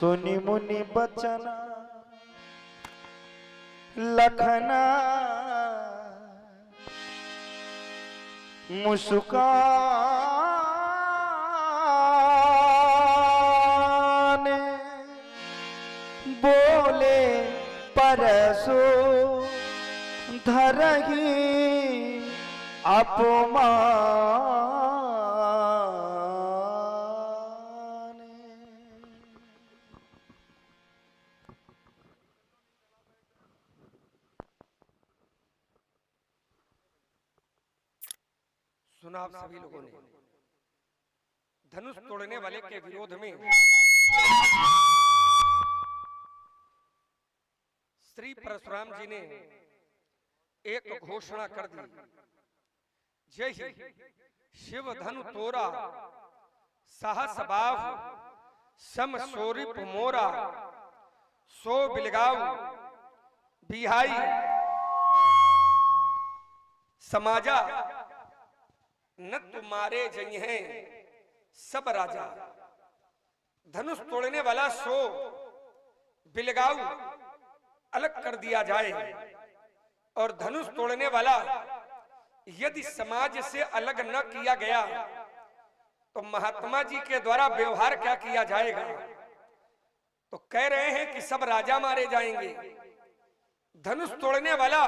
सुनि मुनि बचना लखना मुस्कान बोले परसो धरही अपमान। सुना आप सभी लोगों ने धनुष तोड़ने वाले के विरोध में श्री परशुराम जी ने एक घोषणा कर दी, जय ही शिव धनु तोरा साहस बाव सम सोरिप मोरा सो बिलगाव बिहाई समाजा न तुम्हारे जय हैं सब राजा। धनुष तोड़ने वाला सो बिलगाव अलग कर दिया जाए और धनुष तोड़ने वाला यदि समाज से अलग न किया गया तो महात्मा जी के द्वारा व्यवहार क्या किया जाएगा। तो कह रहे हैं कि सब राजा मारे जाएंगे। धनुष तोड़ने वाला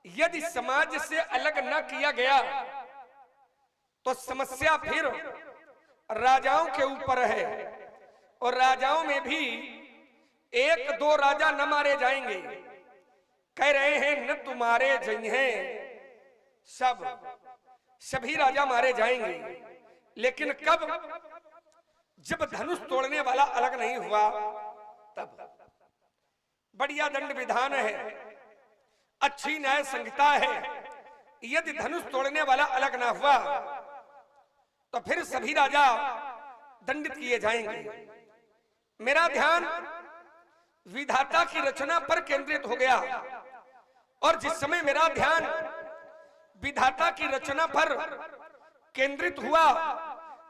यदि समाज से अलग न किया गया तो समस्या फिर राजाओं के ऊपर है और राजाओं में भी एक दो राजा न मारे जाएंगे। कह रहे हैं न तुम्हारे जय हैं सभी राजा मारे जाएंगे। लेकिन कब? जब धनुष तोड़ने वाला अलग नहीं हुआ तब। बढ़िया दंड विधान है, अच्छी न्याय संहिता है। यदि धनुष तोड़ने वाला अलग ना हुआ तो फिर सभी राजा दंडित किए जाएंगे। मेरा ध्यान विधाता की रचना पर केंद्रित हो गया और जिस समय मेरा ध्यान विधाता की रचना पर केंद्रित हुआ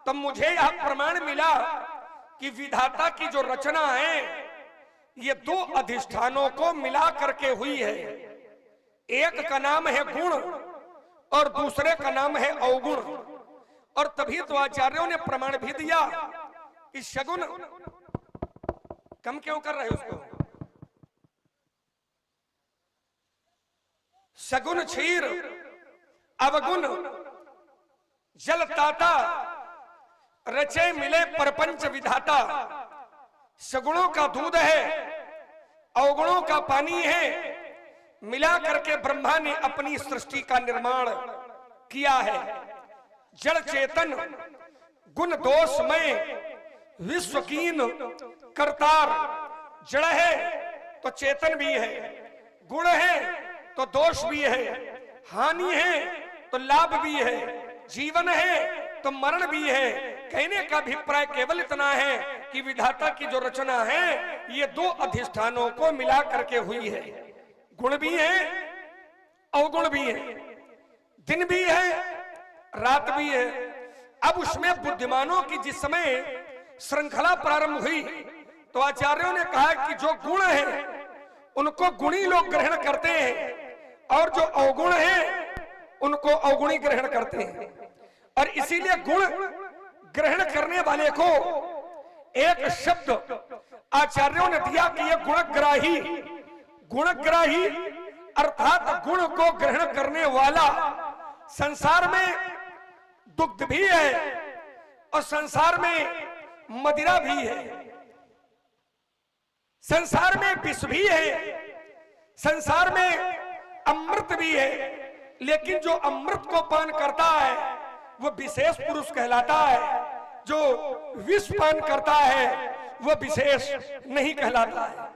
तब मुझे यह प्रमाण मिला कि विधाता की जो रचना है ये दो अधिष्ठानों को मिला करके हुई है। एक का नाम है गुण और दूसरे का नाम है अवगुण। और तभी तो आचार्यों ने प्रमाण भी दिया कि शगुन कम क्यों कर रहे उसको, शगुन क्षीर अवगुण जलताता रचे मिले परपंच विधाता। सगुणों का दूध है अवगुणों का पानी है, मिला करके ब्रह्मा ने अपनी सृष्टि का निर्माण किया है। जड़ चेतन गुण दोषमय विश्वकीन करतार। जड़ है तो चेतन भी है, गुण है तो दोष भी है, हानि है तो लाभ भी है, जीवन है तो मरण भी है। कहने का अभिप्राय केवल इतना है कि विधाता की जो रचना है ये दो अधिष्ठानों को मिला करके हुई है। गुण भी है अवगुण भी है, दिन भी है रात भी है। अब उसमें बुद्धिमानों की जिस समय श्रृंखला प्रारंभ हुई तो आचार्यों ने कहा कि जो गुण है उनको गुणी लोग ग्रहण करते हैं और जो अवगुण है उनको अवगुणी ग्रहण करते हैं। और इसीलिए गुण ग्रहण करने वाले को एक शब्द आचार्यों ने दिया कि ये गुणग्राही। गुणग्राही अर्थात गुण को ग्रहण करने वाला। संसार में दुग्ध भी है और संसार में मदिरा भी है, संसार में विष भी है, संसार में अमृत भी है। लेकिन जो अमृत को पान करता है वो विशेष पुरुष कहलाता है, जो विष पान करता है वो विशेष नहीं कहलाता है।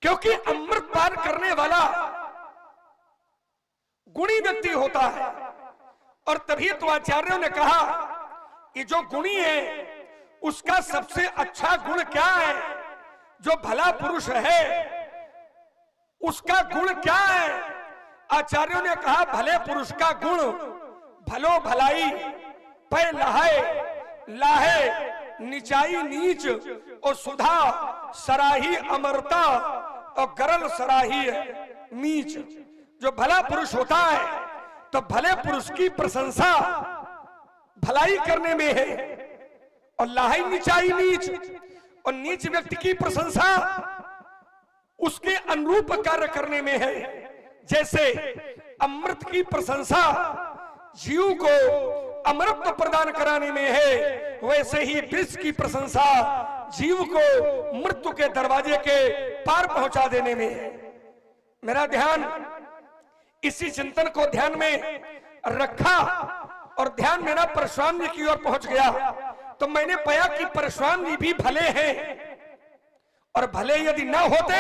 क्योंकि अमृत पान करने वाला गुणी व्यक्ति होता है। और तभी तो आचार्यों ने कहा कि जो गुणी है उसका सबसे अच्छा गुण क्या है? जो भला पुरुष है उसका गुण क्या है? आचार्यों ने कहा भले पुरुष का गुण भलो भलाई पै लहाए लाहे निचाई नीच और सुधा सराही अमरता और गरल सराही नीच। जो भला पुरुष होता है तो भले पुरुष की प्रशंसा भलाई करने में है, और लाही निचाई नीच, और नीच व्यक्ति की प्रशंसा उसके अनुरूप कार्य करने में है। जैसे अमृत की प्रशंसा जीव को अमृत प्रदान कराने में है, वैसे ही विष की प्रशंसा जीव को मृत्यु के दरवाजे के पार पहुंचा देने में है। मेरा ध्यान इसी चिंतन को ध्यान में रखा और ध्यान मेरा परशुराम जी की ओर पहुंच गया, तो मैंने पाया कि परशुराम जी भी भले हैं, और भले यदि ना होते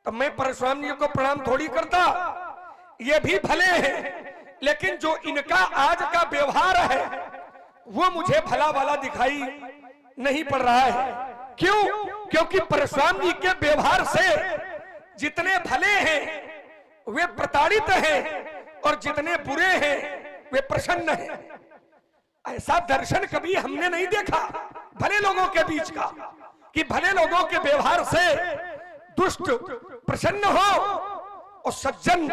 तो मैं परशुराम जी को प्रणाम थोड़ी करता। ये भी भले हैं, लेकिन जो इनका आज का व्यवहार है वो मुझे भला वाला दिखाई नहीं पड़ रहा है। क्यों? क्योंकि परशुराम जी के व्यवहार से जितने भले हैं वे प्रताड़ित हैं, और जितने बुरे हैं वे प्रसन्न हैं। ऐसा दर्शन कभी हमने नहीं देखा भले लोगों के बीच का, कि भले लोगों के व्यवहार से दुष्ट प्रसन्न हो और सज्जन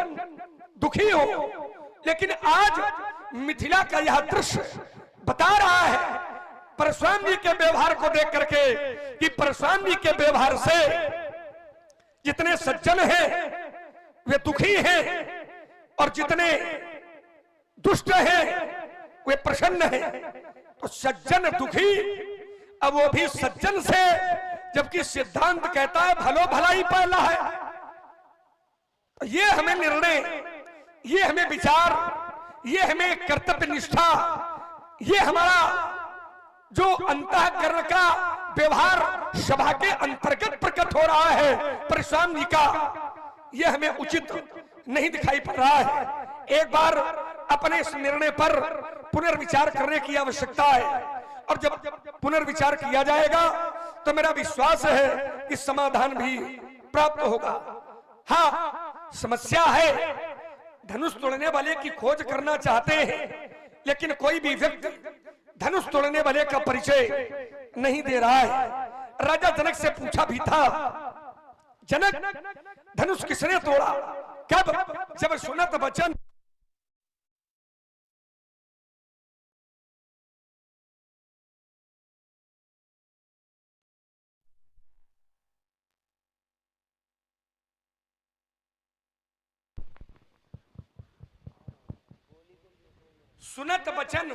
दुखी हो। लेकिन आज मिथिला का यह दृश्य बता रहा है परशुराम जी के व्यवहार को देख करके, कि परशुराम जी के व्यवहार से जितने सज्जन हैं वे दुखी हैं, और जितने दुष्ट हैं वे प्रसन्न हैं। तो सज्जन दुखी, अब वो भी सज्जन से, जबकि सिद्धांत कहता है भलो भलाई पहला है। तो ये हमें निर्णय, ये हमें विचार, ये हमें कर्तव्य निष्ठा, ये हमारा जो अंतःकरण का व्यवहार सभा के अंतर्गत प्रकट हो रहा है परशुराम जी का, ये हमें उचित नहीं दिखाई पड़ रहा है। एक बार अपने इस निर्णय पर पुनर्विचार करने की आवश्यकता है, और जब पुनर्विचार किया जाएगा तो मेरा विश्वास है कि समाधान भी प्राप्त होगा। हाँ, समस्या है, धनुष तोड़ने वाले की खोज करना चाहते हैं, लेकिन कोई भी व्यक्ति धनुष तोड़ने वाले का परिचय नहीं दे रहा है। राजा जनक से पूछा भी था, जनक धनुष किसने तोड़ा? कब? जब सुनत वचन सुनत वचन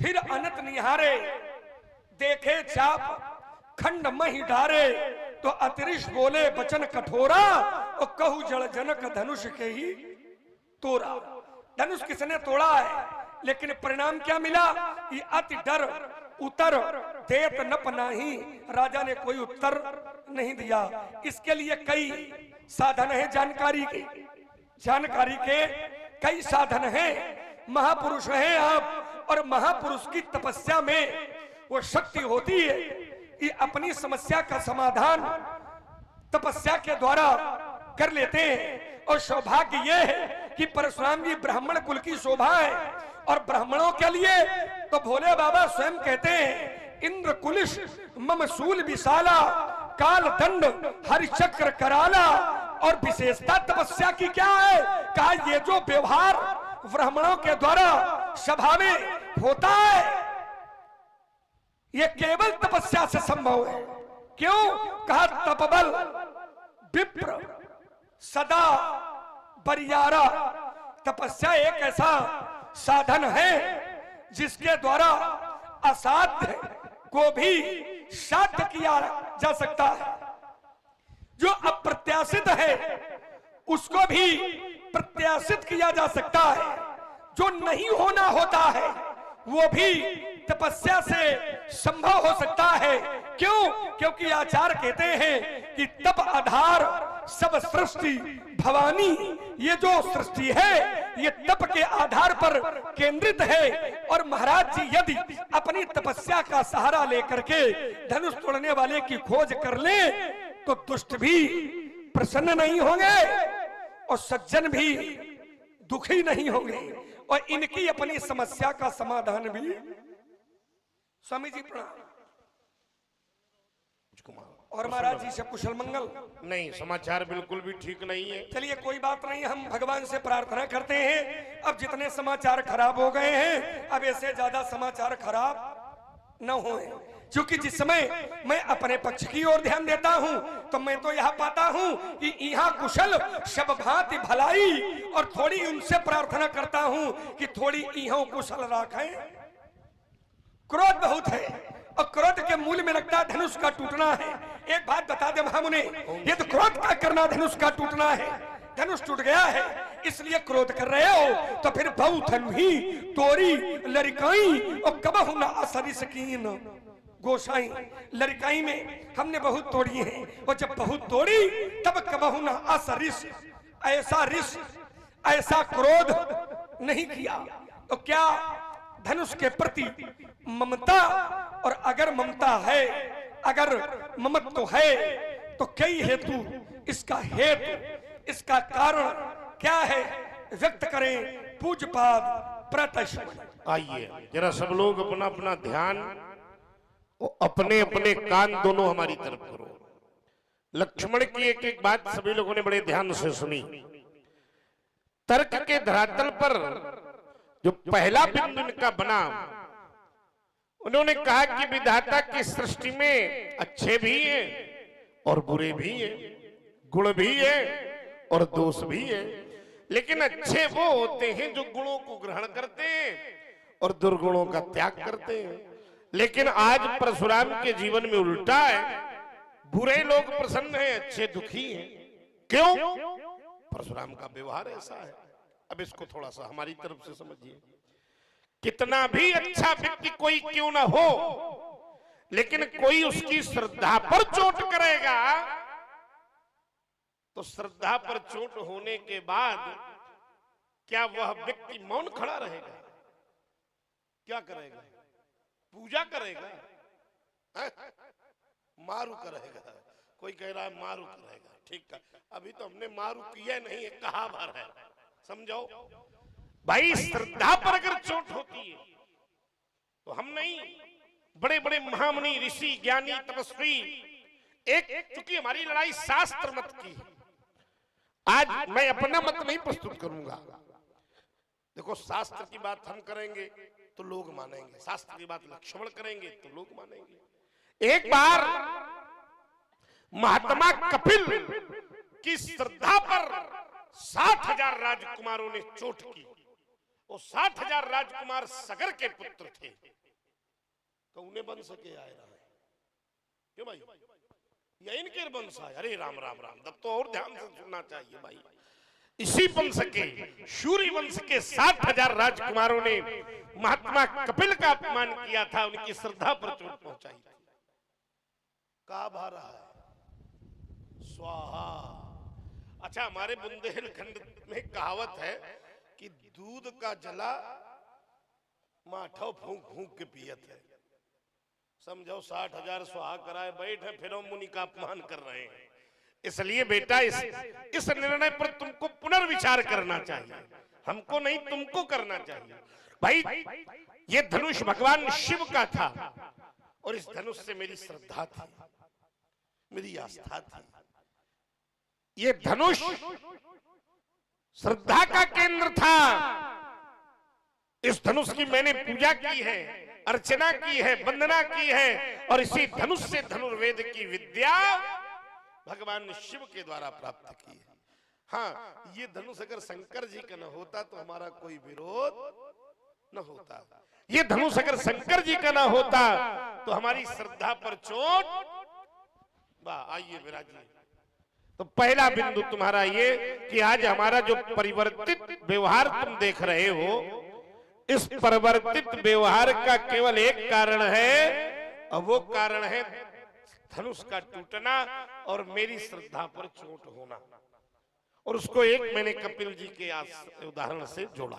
फिर अनत निहारे, देखे चाप खंड मही डारे, तो अतिरिक्त बोले वचन कठोरा, और कहू जड़ जनक धनुष के ही तोड़ा। धनुष किसने तोड़ा है, लेकिन परिणाम क्या मिला कि अति डर उतर देत नप नाही, राजा ने कोई उत्तर नहीं दिया। इसके लिए कई साधन है जानकारी के, जानकारी के कई साधन हैं। महापुरुष हैं आप, और महापुरुष की तपस्या में वो शक्ति होती है कि अपनी समस्या का समाधान तपस्या के द्वारा कर लेते हैं। और सौभाग्य ये है कि परशुराम जी ब्राह्मण कुल की शोभा है, और ब्राह्मणों के लिए तो भोले बाबा स्वयं कहते हैं, इंद्र कुलिश मम शूल विशाला, काल दंड हरिचक्र कराला। और विशेषता तपस्या की क्या है? कहा ये जो व्यवहार ब्राह्मणों के द्वारा सभा में होता है, ये केवल तपस्या से संभव है। क्यों? कहा तपबल विप्र सदा बरियारा। तपस्या एक ऐसा साधन है जिसके द्वारा असाध्य को भी साध्य किया जा सकता है। जो अप्रत्याशित है उसको भी प्रत्याशित किया जा सकता है। जो नहीं होना होता है वो भी तपस्या से संभव हो सकता है। क्यों? क्योंकि आचार्य कहते हैं कि तप आधार सब सृष्टि भवानी। ये जो सृष्टि है ये तप के आधार पर केंद्रित है। और महाराज जी यदि अपनी तपस्या का सहारा लेकर के धनुष तोड़ने वाले की खोज कर ले तो दुष्ट भी प्रसन्न नहीं होंगे और सज्जन भी दुखी नहीं होंगे, और इनकी अपनी समस्या का समाधान भी स्वामी जी प्रणाम। कुमार और महाराज जी से कुशल मंगल। नहीं, समाचार बिल्कुल भी ठीक नहीं है। चलिए कोई बात नहीं, हम भगवान से प्रार्थना करते हैं अब जितने समाचार खराब हो गए हैं अब ऐसे ज्यादा समाचार खराब न होए, क्योंकि जिस समय मैं अपने पक्ष की ओर ध्यान देता हूं तो मैं तो यह पाता हूं कि यहाँ कुशल सब भांति भलाई, और थोड़ी उनसे प्रार्थना करता हूं कि थोड़ी यहाँ कुशल राखें। क्रोध बहुत है और क्रोध के मूल में लगता है धनुष का टूटना है। एक बात बता दे महामुने, ये तो क्रोध का करना धनुष का टूटना है। धनुष टूट गया है इसलिए क्रोध कर रहे हो, तो फिर बहुत ही तोरी लड़काई और कबहु ना असरी सकीन गोसाई। लड़काई में हमने बहुत तोड़ी है, और जब बहुत तोड़ी तब कबहु ना असरिस, ऐसा रिस ऐसा क्रोध नहीं किया। तो क्या धनुष के प्रति ममता, और अगर ममता है, अगर ममत्व है तो कई हेतु, इसका हेतु, इसका कारण क्या है व्यक्त करें पूज्यपाद प्रत्यक्ष। आइए जरा सब लोग अपना अपना ध्यान, अपने अपने कान दोनों हमारी तरफ करो। लक्ष्मण की एक एक बात सभी लोगों ने बड़े ध्यान से सुनी। तर्क के धरातल पर जो पहला बिंदु इनका बना, उन्होंने कहा कि विधाता की सृष्टि में अच्छे भी हैं और बुरे भी हैं, गुण भी है और दोष भी है, लेकिन अच्छे वो होते हैं जो गुणों को ग्रहण करते हैं और दुर्गुणों का त्याग करते हैं। लेकिन आज परशुराम के जीवन में उल्टा है, बुरे लोग प्रसन्न हैं, अच्छे दुखी हैं। क्यों? परशुराम का व्यवहार ऐसा है। अब इसको थोड़ा सा हमारी तरफ से समझिए। कितना भी अच्छा व्यक्ति कोई क्यों ना हो, लेकिन कोई उसकी श्रद्धा पर चोट करेगा तो श्रद्धा पर चोट होने के बाद क्या वह व्यक्ति मौन खड़ा रहेगा? क्या करेगा? पूजा करेगा? मारू करेगा? कोई कह रहा है मारू करेगा, ठीक है, अभी तो हमने मारू किया नहीं है, कहा भर है, समझो भाई। श्रद्धा पर अगर चोट होती है तो हम नहीं, बड़े बड़े महामुनि, ऋषि, ज्ञानी, तपस्वी, एक चूंकि हमारी लड़ाई शास्त्र मत की है, आज मैं अपना मत नहीं प्रस्तुत करूंगा। देखो, शास्त्र की बात हम करेंगे तो लोग मानेंगे, शास्त्र की बात लक्ष्मण करेंगे तो लोग मानेंगे। एक बार महात्मा कपिल की श्रद्धा पर 60,000 राजकुमारों ने चोट की। वो 60,000 राजकुमार सगर के पुत्र थे, तो उन्हें वंश के आए रहे क्यों भाई? या इनके वंश आए? अरे राम राम राम, तब तो और ध्यान से सुनना चाहिए भाई। इसी वंश के, शूरी वंश के 60,000 राजकुमारों ने महात्मा कपिल का अपमान किया था, उनकी श्रद्धा पर चोट पहुंचाई थी। कहा भा रहा है? स्वाहा। अच्छा, हमारे बुंदेलखंड में कहावत है कि दूध का जला माठो फूंक फूंक के पियत है। समझो 60,000 स्वाहा कराए बैठे, फिर मुनि का अपमान कर रहे हैं। इसलिए बेटा इस निर्णय पर तुमको पुनर्विचार करना चाहिए, हमको नहीं, तुमको करना चाहिए भाई। ये धनुष भगवान शिव का था और इस धनुष से मेरी श्रद्धा थी, मेरी आस्था थी। ये धनुष श्रद्धा का केंद्र था। इस धनुष की मैंने पूजा की है, अर्चना की है, वंदना की है, और इसी धनुष से धनुर्वेद की विद्या भगवान शिव के द्वारा प्राप्त की है। हाँ, ये धनुष अगर शंकर जी का न होता तो हमारा कोई विरोध न होता। ये धनुष अगर शंकर जी का न होता तो हमारी श्रद्धा पर चोट। वाह, आइए विराजिए। तो पहला बिंदु तुम्हारा ये कि आज हमारा जो परिवर्तित व्यवहार तुम देख रहे हो, इस परिवर्तित व्यवहार का केवल एक कारण है, और वो कारण है धनुष का टूटना और मेरी श्रद्धा पर चोट होना। और उसको एक मैंने कपिल जी के उदाहरण से जोड़ा,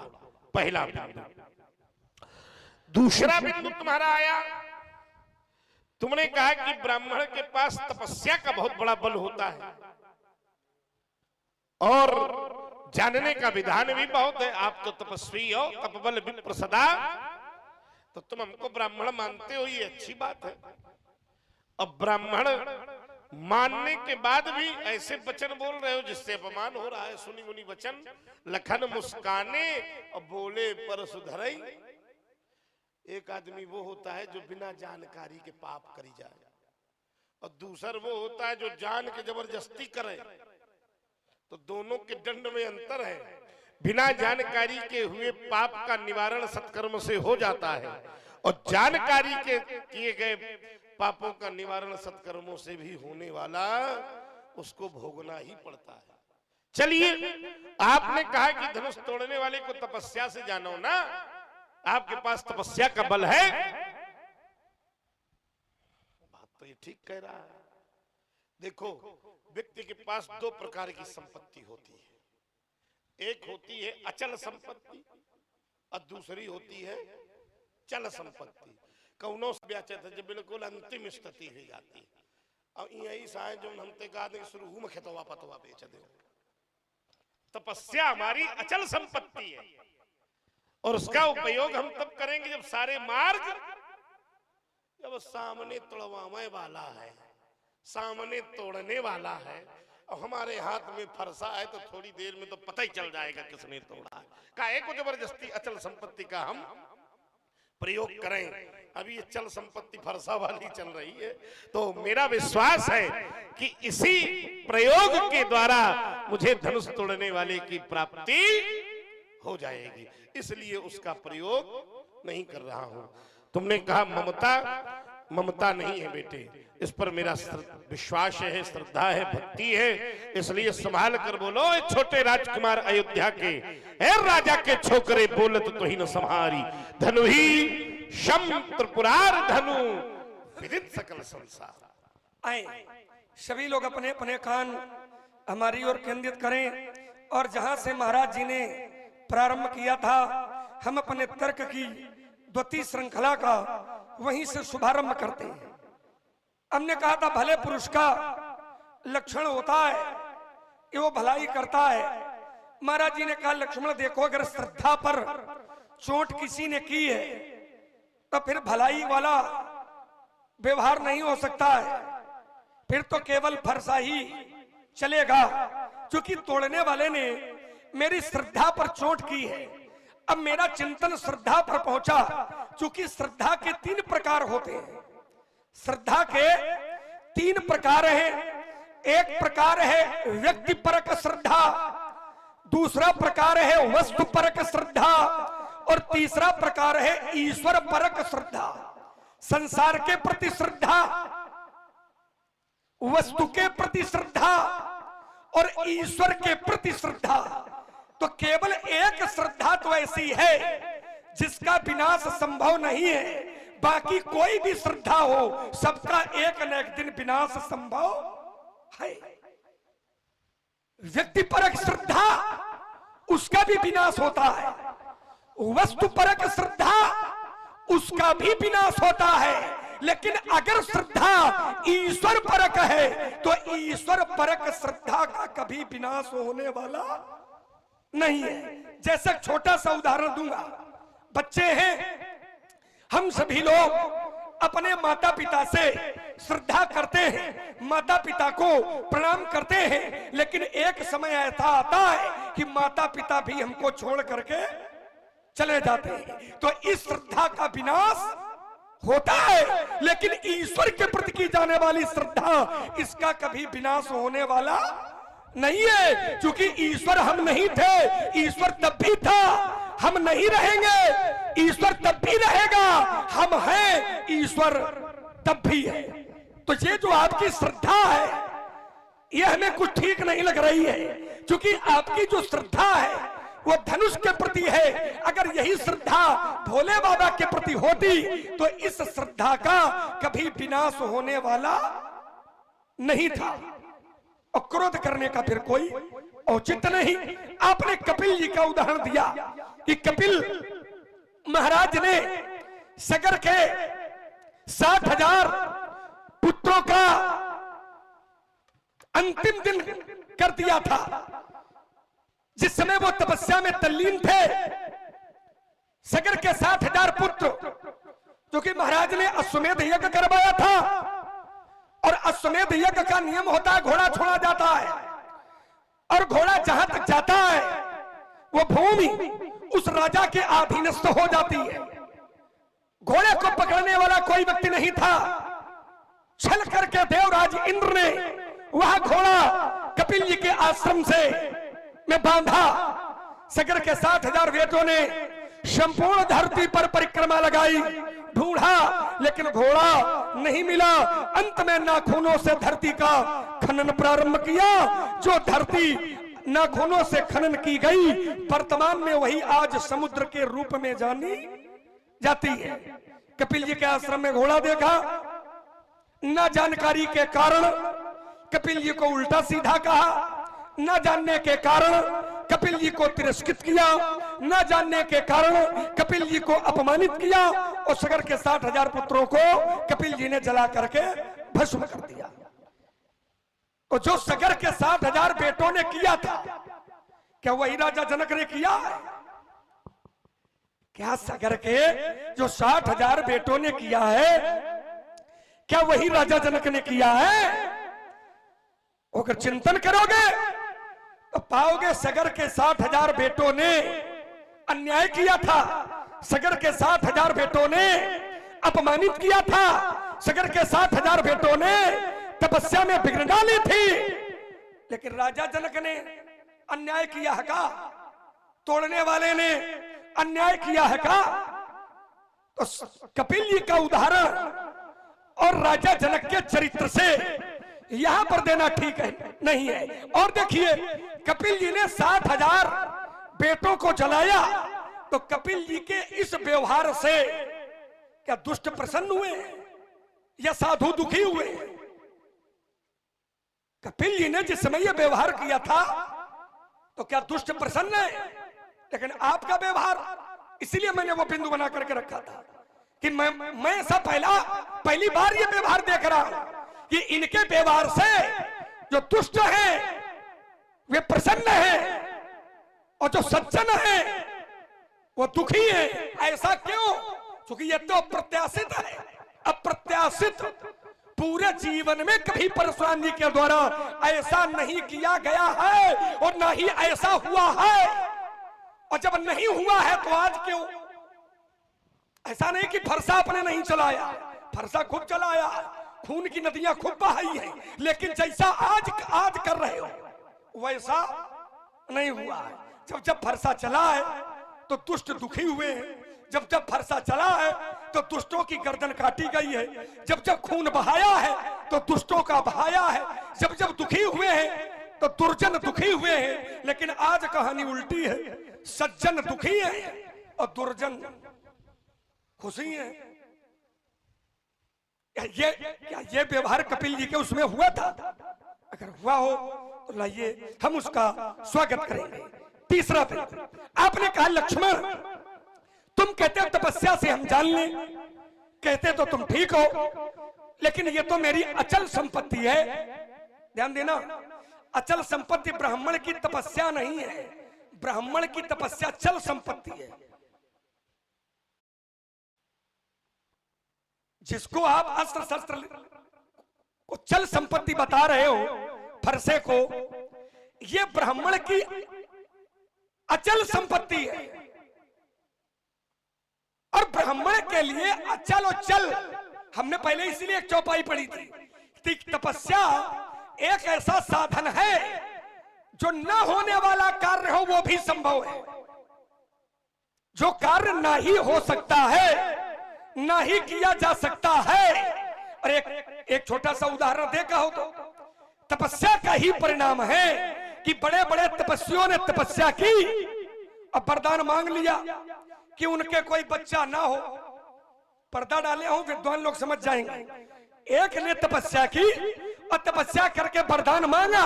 पहला बिंदु। दूसरा बिंदु तुम्हारा आया, तुमने कहा कि ब्राह्मण के पास तपस्या का बहुत बड़ा बल होता है और जानने का विधान भी बहुत है। आप तो तपस्वी हो, तपबल विप्र सदा। तो तुम हमको ब्राह्मण मानते हो, ये अच्छी बात है। अब ब्राह्मण मानने के बाद भी ऐसे वचन बोल रहे हो जिससे अपमान हो रहा है। सुनी मुनि वचन लखन मुस्काने और बोले पर सुधरई। एक आदमी वो होता है जो बिना जानकारी के पाप करी जाए, और दूसर वो होता है जो जान के जबरदस्ती करे। तो दोनों के दंड में अंतर है। बिना जानकारी के हुए पाप का निवारण सत्कर्म से हो जाता है, और जानकारी के किए गए पापों का निवारण सत्कर्मों से भी होने वाला उसको भोगना ही पड़ता है। चलिए, आपने कहा कि धनुष तोड़ने वाले को तपस्या से जानो ना, आपके पास तपस्या का बल है। बात तो ये ठीक कह रहा है। देखो, व्यक्ति के पास दो प्रकार की संपत्ति होती है। एक होती है अचल संपत्ति और दूसरी होती है चल संपत्ति। कौनो से बेचत है जब बिल्कुल अंतिम स्थिति हो जाती है। अब यही साए जो हमते का शुरू में खेतवा पतवा बेच दे। तपस्या हमारी अचल संपत्ति है, और उसका उपयोग हम तब करेंगे जब सारे मार्ग जब सामने तोड़वाने वाला है, सामने तोड़ने वाला है, और हमारे हाथ में फरसा है तो थोड़ी देर में तो पता ही चल जाएगा किसने तोड़ा है। काहे को जबरदस्ती अचल संपत्ति का हम प्रयोग करें। अभी ये चल संपत्ति फरसा वाली चल रही है, तो मेरा विश्वास है कि इसी प्रयोग के द्वारा मुझे धनुष तोड़ने वाले की प्राप्ति हो जाएगी, इसलिए उसका प्रयोग नहीं कर रहा हूं। तुमने कहा ममता, ममता नहीं है बेटे, इस पर मेरा विश्वास है, श्रद्धा है, भक्ति है, इसलिए संभाल कर बोलो। छोटे राजकुमार अयोध्या के राजा के छोकरे बोलत तो ही न संहारी, धनु ही शम त्रिपुरार धनु विदित सकल संसार। आए सभी लोग अपने अपने कान हमारी ओर केंद्रित करें, और जहां से महाराज जी ने प्रारंभ किया था, हम अपने तर्क की द्वितीय श्रृंखला का वहीं से शुभारंभ करते हैं। हमने कहा था भले पुरुष का लक्षण होता है कि वो भलाई करता है। महाराज जी ने कहा लक्ष्मण देखो, अगर श्रद्धा पर चोट किसी ने की है तो फिर भलाई वाला व्यवहार नहीं हो सकता है, फिर तो केवल फरसा ही चलेगा, क्योंकि तोड़ने वाले ने मेरी श्रद्धा पर चोट की है। अब मेरा चिंतन श्रद्धा पर पहुंचा, क्योंकि श्रद्धा के 3 प्रकार होते हैं। श्रद्धा के 3 प्रकार हैं। एक प्रकार है व्यक्ति परक श्रद्धा, दूसरा प्रकार है वस्तु परक श्रद्धा, और तीसरा प्रकार है ईश्वर परक श्रद्धा। संसार के प्रति श्रद्धा, वस्तु के प्रति श्रद्धा और ईश्वर के प्रति श्रद्धा। तो केवल एक श्रद्धा तो ऐसी है जिसका विनाश संभव नहीं है, बाकी कोई भी श्रद्धा हो सबका एक न एक दिन विनाश संभव है। व्यक्तिपरक श्रद्धा उसका भी विनाश होता है, वस्तुपरक श्रद्धा उसका भी विनाश होता है, लेकिन अगर श्रद्धा ईश्वर परक है तो ईश्वर परक श्रद्धा का कभी विनाश होने वाला नहीं है। जैसे छोटा सा उदाहरण दूंगा, बच्चे हैं, हम सभी लोग अपने माता पिता से श्रद्धा करते हैं, माता पिता को प्रणाम करते हैं, लेकिन एक समय ऐसा आता है कि माता पिता भी हमको छोड़ करके चले जाते हैं, तो इस श्रद्धा का विनाश होता है। लेकिन ईश्वर के प्रति की जाने वाली श्रद्धा, इसका कभी विनाश होने वाला नहीं है, क्योंकि ईश्वर हम नहीं थे, ईश्वर तब भी था, हम नहीं रहेंगे, ईश्वर तब भी रहेगा, हम हैं, ईश्वर तब भी है। तो ये जो आपकी श्रद्धा है ये हमें कुछ ठीक नहीं लग रही है, क्योंकि आपकी जो श्रद्धा है वो धनुष के प्रति है। अगर यही श्रद्धा भोले बाबा के प्रति होती तो इस श्रद्धा का कभी विनाश होने वाला नहीं था, और क्रोध करने का फिर कोई औचित्य नहीं। आपने कपिल जी का उदाहरण दिया कि कपिल महाराज ने सगर के 60,000 पुत्रों का अंतिम दिन कर दिया था। जिस समय वो तपस्या में तल्लीन थे, सगर के 60,000 पुत्र जो कि महाराज ने अश्वमेध यज्ञ करवाया था। और अश्वमेध यज्ञ का नियम होता है घोड़ा छोड़ा जाता है और घोड़ा जहां तक जाता है वो भूमि उस राजा के अधीनस्थ हो जाती है। घोड़े को पकड़ने वाला कोई व्यक्ति नहीं था। छल करके देवराज इंद्र ने वह घोड़ा कपिल जी के आश्रम से में बांधा। सगर के 60,000 वेदों ने संपूर्ण धरती पर परिक्रमा लगाई, ढूंढा, लेकिन घोड़ा नहीं मिला। अंत में नाखूनों से धरती का खनन प्रारंभ किया। जो धरती नाखूनों से खनन की गई वर्तमान में वही आज समुद्र के रूप में जानी जाती है। कपिल जी के आश्रम में घोड़ा देखा, न जानकारी के कारण कपिल जी को उल्टा सीधा कहा, न जानने के कारण कपिल जी को तिरस्कृत किया, न जानने के कारण कपिल जी को अपमानित किया और सगर के 60,000 पुत्रों को कपिल जी ने जला करके भस्म कर दिया। तो जो सगर के 60,000 बेटों ने किया था, क्या वही राजा जनक ने किया? क्या सगर के जो 60,000 बेटों ने किया है, क्या वही राजा जनक ने किया है? अगर चिंतन करोगे तो पाओगे सगर के 60,000 बेटों ने अन्याय किया था। सगर के 60,000 बेटों ने अपमानित किया था। सगर के 60,000 बेटों ने तपस्या में विघ्न डाली थी। लेकिन राजा जनक ने अन्याय किया है का? तोड़ने वाले ने अन्याय किया है का? तो कपिल जी का उदाहरण और राजा जनक के चरित्र से यहां पर देना ठीक है नहीं है। और देखिए, कपिल जी ने 60,000 बेटों को जलाया, तो कपिल जी के इस व्यवहार से क्या दुष्ट प्रसन्न हुए या साधु दुखी हुए? कपिल जी ने जिस समय यह व्यवहार किया था तो क्या दुष्ट प्रसन्न है? लेकिन आपका व्यवहार, इसलिए मैंने वो बिंदु बना करके रखा था कि मैं ऐसा पहली बार ये व्यवहार देख रहा हूं कि इनके व्यवहार से जो दुष्ट हैं वे प्रसन्न हैं और जो सज्जन हैं वो दुखी हैं। ऐसा क्यों? क्योंकि ये तो अप्रत्याशित है। अप्रत्याशित पूरे जीवन में कभी परशुराम जी के द्वारा ऐसा नहीं किया गया है और ना ही ऐसा हुआ है। और जब नहीं हुआ है तो आज क्यों? ऐसा नहीं कि फरसा आपने नहीं चलाया, फरसा खूब चलाया, खून की नदियां खूब बहाई हैं, लेकिन जैसा आज कर रहे हो वैसा नहीं हुआ है। जब फरसा चला है तो दुष्ट दुखी हुए हैं। जब फरसा चला है तो दुष्टों की गर्दन काटी गई है। जब खून बहाया है तो दुष्टों का बहाया है। जब दुखी हुए हैं तो दुर्जन दुखी हुए हैं। लेकिन आज कहानी उल्टी है, सज्जन दुखी है और दुर्जन खुशी है। क्या ये व्यवहार कपिल जी के उसमें हुआ था? अगर हुआ हो तो लाइए हम उसका स्वागत करेंगे। तीसरा बिंदु, आपने कहा लक्ष्मण तुम कहते हो तपस्या से हम जान लें, कहते तो तुम ठीक हो, लेकिन ये तो मेरी अचल संपत्ति है। ध्यान देना, अचल संपत्ति ब्राह्मण की तपस्या नहीं है। ब्राह्मण की तपस्या चल संपत्ति है। जिसको आप अस्त्र शस्त्र को चल संपत्ति बता रहे हो, फरसे को, ये ब्राह्मण की अचल संपत्ति है। और ब्राह्मण के लिए अचल और चल, हमने पहले इसीलिए एक चौपाई पढ़ी थी। तपस्या एक ऐसा साधन है जो न होने वाला कार्य हो वो भी संभव है। जो कार्य ना ही हो सकता है, ना ही किया जा सकता है। और एक छोटा सा उदाहरण देखा हो तो तपस्या का ही परिणाम है कि बड़े बड़े तपस्वियों ने तपस्या की और वरदान मांग लिया कि उनके कोई बच्चा ना हो। पर्दा डाले हो, विद्वान लोग समझ जाएंगे। एक ने तपस्या की और तपस्या करके वरदान मांगा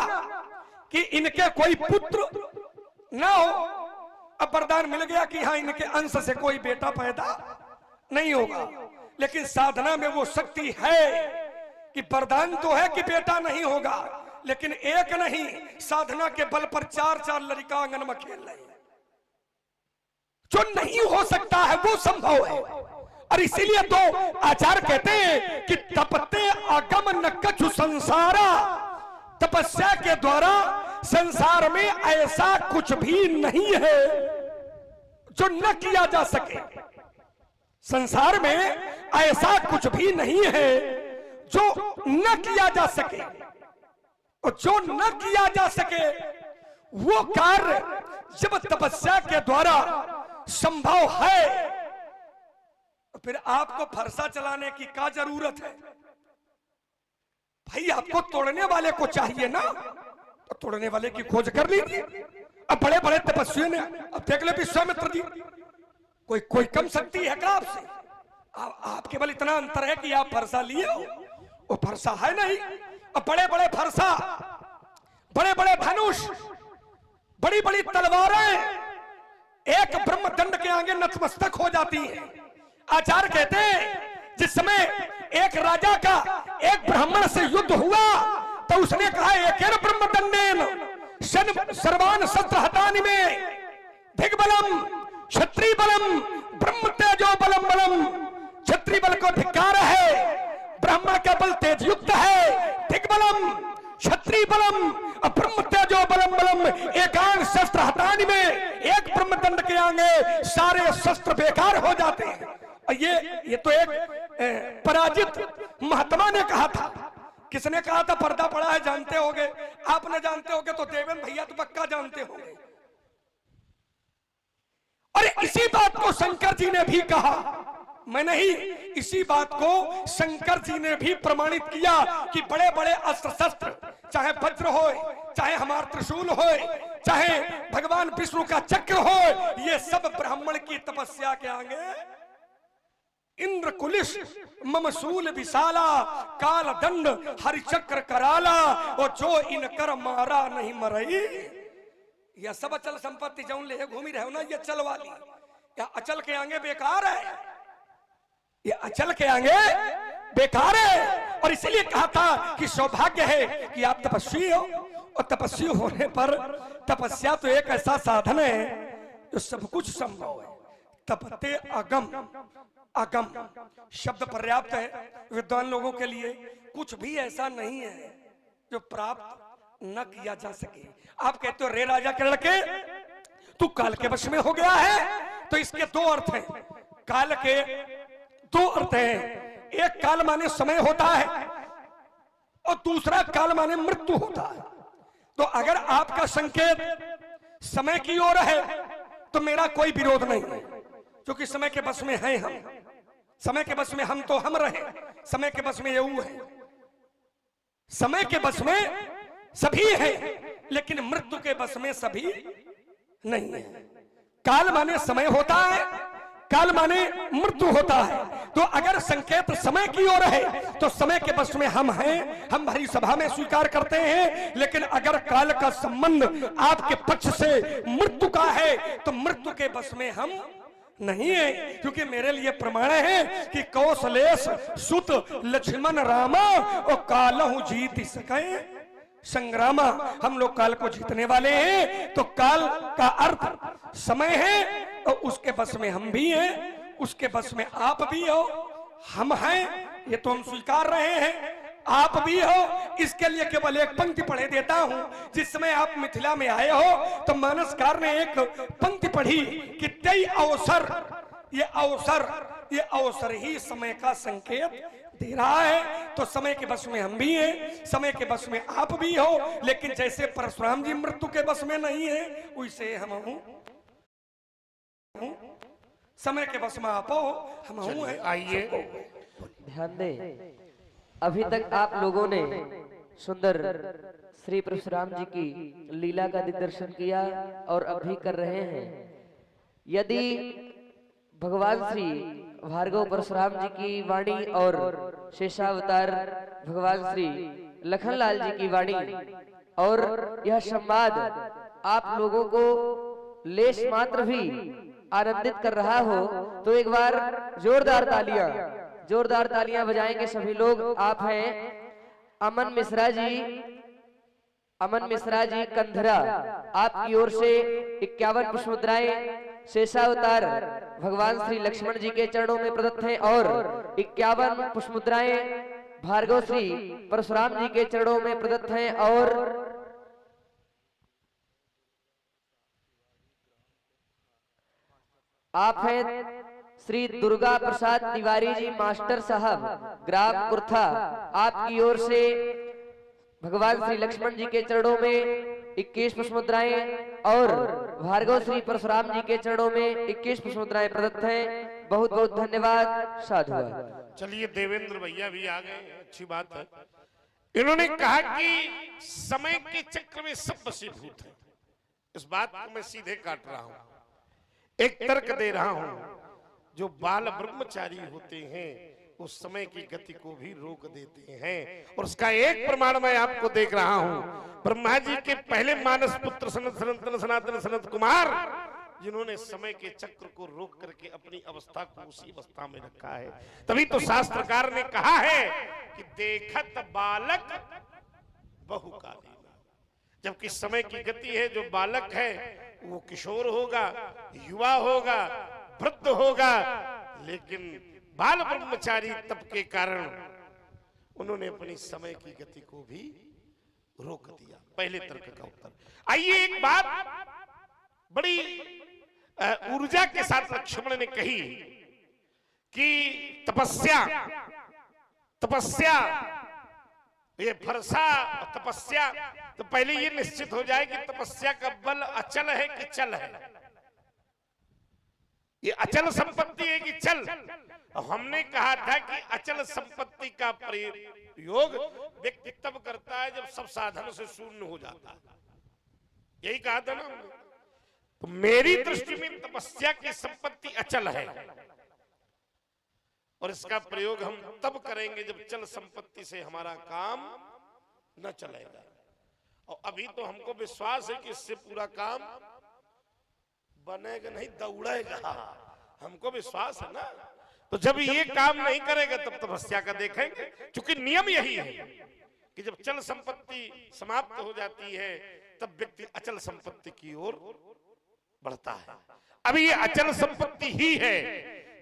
कि इनके कोई पुत्र ना हो। अब वरदान मिल गया कि हाँ, इनके अंश से कोई बेटा पैदा नहीं होगा। लेकिन साधना में वो शक्ति है कि वरदान तो है कि बेटा नहीं होगा, लेकिन एक नहीं, साधना के बल पर 4-4 लड़का आंगन में खेल रही है। जो नहीं हो सकता है वो संभव है। और इसीलिए तो आचार्य कहते हैं कि तपते अगम न कछु संसारा, तपस्या के द्वारा संसार में ऐसा कुछ भी नहीं है जो न किया जा सके। संसार में ऐसा कुछ भी नहीं है जो न किया जा सके, और जो न किया जा सके वो कार्य जब तपस्या के द्वारा संभव है, तो फिर आपको फरसा चलाने की क्या जरूरत है? भाई आपको तोड़ने वाले को चाहिए ना, तो तोड़ने वाले की खोज कर लीजिए। अब बड़े बड़े तपस्वियों ने, अब देख ले विश्वामित्र जी, कोई कम शक्ति है क्या आपसे? आप केवल इतना अंतर है कि आप फरसा लिए हो, वो फरसा है नहीं। अब बड़े बड़े फरसा, बड़े बड़े धनुष, बड़ी बड़ी तलवारें एक ब्रह्मदंड के आगे नतमस्तक हो जाती हैं। आचार्य कहते हैं जिस समय एक राजा का एक ब्राह्मण से युद्ध हुआ तो उसने कहा एकेन ब्रह्मदंडेन सर्वान शस्त्र हतानि में दिग्बलम क्षत्रिय बलम ब्रह्म तेजो बलम बलम। क्षत्रिय बल को धिक्कार है, ब्राह्मण का बल तेज युक्त है, दिग्बलम क्षत्रिय बलम ब्रह्म तेजो बलम बलम। एकान शस्त्र हतानि में, एक ब्रह्मदंड के आगे सारे शस्त्र बेकार हो जाते हैं। ये तो एक पराजित महात्मा ने कहा था। किसने कहा था? पर्दा पड़ा है, जानते होगे, आपने जानते होगे तो देवेंद्र भैया तो पक्का जानते होंगे। और इसी बात को शंकर जी ने भी कहा, मैं नहीं, इसी बात को शंकर जी ने भी प्रमाणित किया कि बड़े बड़े अस्त्र शस्त्र, चाहे वज्र हो, चाहे हमारा त्रिशूल हो, चाहे भगवान विष्णु का चक्र हो, ये सब ब्राह्मण की तपस्या के आगे इंद्र कुलिश ममसूल विशाला काल दंड हरिचक्र कराला, और जो इनकर मारा नहीं मरई। यह सब अचल संपत्ति जौन ले घूमी रहे हो ना, ये अचल वाली, या अचल के आगे बेकार है, ये अचल के आगे बेकार है। और इसलिए कहा था कि सौभाग्य है कि आप तपस्वी हो, और तपस्वी होने पर तपस्या तो एक ऐसा साधन है जो सब कुछ संभव है। तपते अगम, अगम शब्द पर्याप्त है विद्वान लोगों के लिए। कुछ भी ऐसा नहीं है जो प्राप्त न किया जा सके। आप कहते हो रे राजा के लड़के, तू काल के वश में हो गया है, तो इसके दो अर्थ हैं। काल के दो अर्थ हैं, एक काल माने समय होता है और दूसरा काल माने मृत्यु होता है। तो अगर आपका संकेत समय की ओर है तो मेरा कोई विरोध नहीं है, क्योंकि समय के बस में हैं हम। समय के बस में हम तो हम रहे, समय के बस में ये वो है। समय के बस में सभी है, लेकिन मृत्यु के बस में सभी नहीं है। काल माने समय होता है, काल माने मृत्यु होता है। तो अगर संकेत समय की ओर है तो समय के बस में हम हैं, हम भरी सभा में स्वीकार करते हैं। लेकिन अगर काल का संबंध आपके पक्ष से मृत्यु का है तो मृत्यु के बस में हम नहीं है, क्योंकि मेरे लिए प्रमाण है कि कौशलेश सुत लक्ष्मण रामा और कालहु जीत सके संग्रामा। हम लोग काल को जीतने वाले हैं। तो काल का अर्थ समय है, और उसके बस में हम भी हैं, उसके बस में आप भी हो, हम हैं, ये तो हम स्वीकार रहे हैं। आप भी हो, इसके लिए केवल एक पंक्ति पढ़े देता हूं। जिस समय आप मिथिला में आए हो तो मानसकार ने एक पंक्ति पढ़ी कि तय अवसर, ये अवसर ही समय का संकेत दे रहा है। तो समय के बस में हम भी हैं, समय के बस में आप भी हो। लेकिन जैसे परशुराम जी मृत्यु के बस में नहीं है, वैसे हम हूं, समय के बस में आप हो, हम हूं। आइए ध्यान दें, अभी तक आप लोगों ने सुंदर श्री परशुराम जी की लीला का दर्शन किया और अब भी कर रहे हैं। यदि भगवान श्री भार्गव परशुराम जी की वाणी और शेषावतार भगवान श्री लखनलाल जी की वाणी और यह संवाद आप लोगों को लेश मात्र भी आनंदित कर रहा हो तो एक बार जोरदार तालियां बजाएंगे सभी लोग। आप हैं अमन मिश्रा जी कंधरा, आपकी ओर से 51 पुष्प मुद्राएं शेषावतार भगवान श्री लक्ष्मण जी के चरणों में प्रदत्त हैं और 51 पुष्पमुद्राएं भार्गव श्री परशुराम जी के चरणों में प्रदत्त हैं और आप हैं श्री दुर्गा प्रसाद तिवारी जी मास्टर साहब ग्राम कुर्था, आपकी ओर से भगवान श्री लक्ष्मण जी के चरणों में 21 पुष्पमुद्राएं और भार्गव श्री परशुराम जी के चरणों में 21 पुष्पमुद्राएं प्रदत्त हैं। बहुत बहुत धन्यवाद। साधुवाद। चलिए देवेंद्र भैया भी आ गए, अच्छी बात है। इन्होंने कहा कि समय के चक्र में सब वशीभूत है। इस बात को मैं सीधे काट रहा हूं, एक तर्क दे रहा हूं। जो बाल ब्रह्मचारी होते हैं वो समय की गति को भी रोक देते हैं, और उसका एक प्रमाण मैं आपको देख रहा हूं। ब्रह्मा जी के पहले मानस पुत्र सनत सनातन सनातन सनत कुमार, जिन्होंने समय के चक्र को रोक करके अपनी अवस्था को उसी अवस्था में रखा है। तभी तो शास्त्रकार ने कहा है कि देखत बालक बहुकालीन, जबकि समय की गति है। जो बालक है वो किशोर होगा, युवा होगा, वृद्ध होगा, लेकिन बाल ब्रह्मचारी तप के कारण उन्होंने अपनी समय की गति को भी रोक दिया। पहले तर्क का उत्तर। आइए एक बात बड़ी ऊर्जा के साथ लक्ष्मण ने कही कि तपस्या तपस्या ये फरसा तपस्या, तो पहले ये निश्चित हो जाए कि तपस्या का बल अचल है कि चल है। ये अचल संपत्ति है कि चल। हमने कहा था कि अचल संपत्ति का प्रयोग व्यक्ति तब करता है जब सब साधन से शून्य हो जाता है, यही कहा था ना हमने। तो मेरी दृष्टि में तपस्या की संपत्ति अचल है, और इसका प्रयोग हम तब करेंगे जब चल संपत्ति से हमारा काम न चलेगा। और अभी तो हमको विश्वास है कि इससे पूरा काम बनेगा नहीं, दौड़ेगा। हमको विश्वास है ना। तो जब ये काम नहीं करेगा तब तपस्या का देखेंगे, क्योंकि नियम यही है कि जब चल संपत्ति समाप्त हो जाती है तब व्यक्ति अचल संपत्ति की ओर बढ़ता है। अभी ये अचल संपत्ति ही है,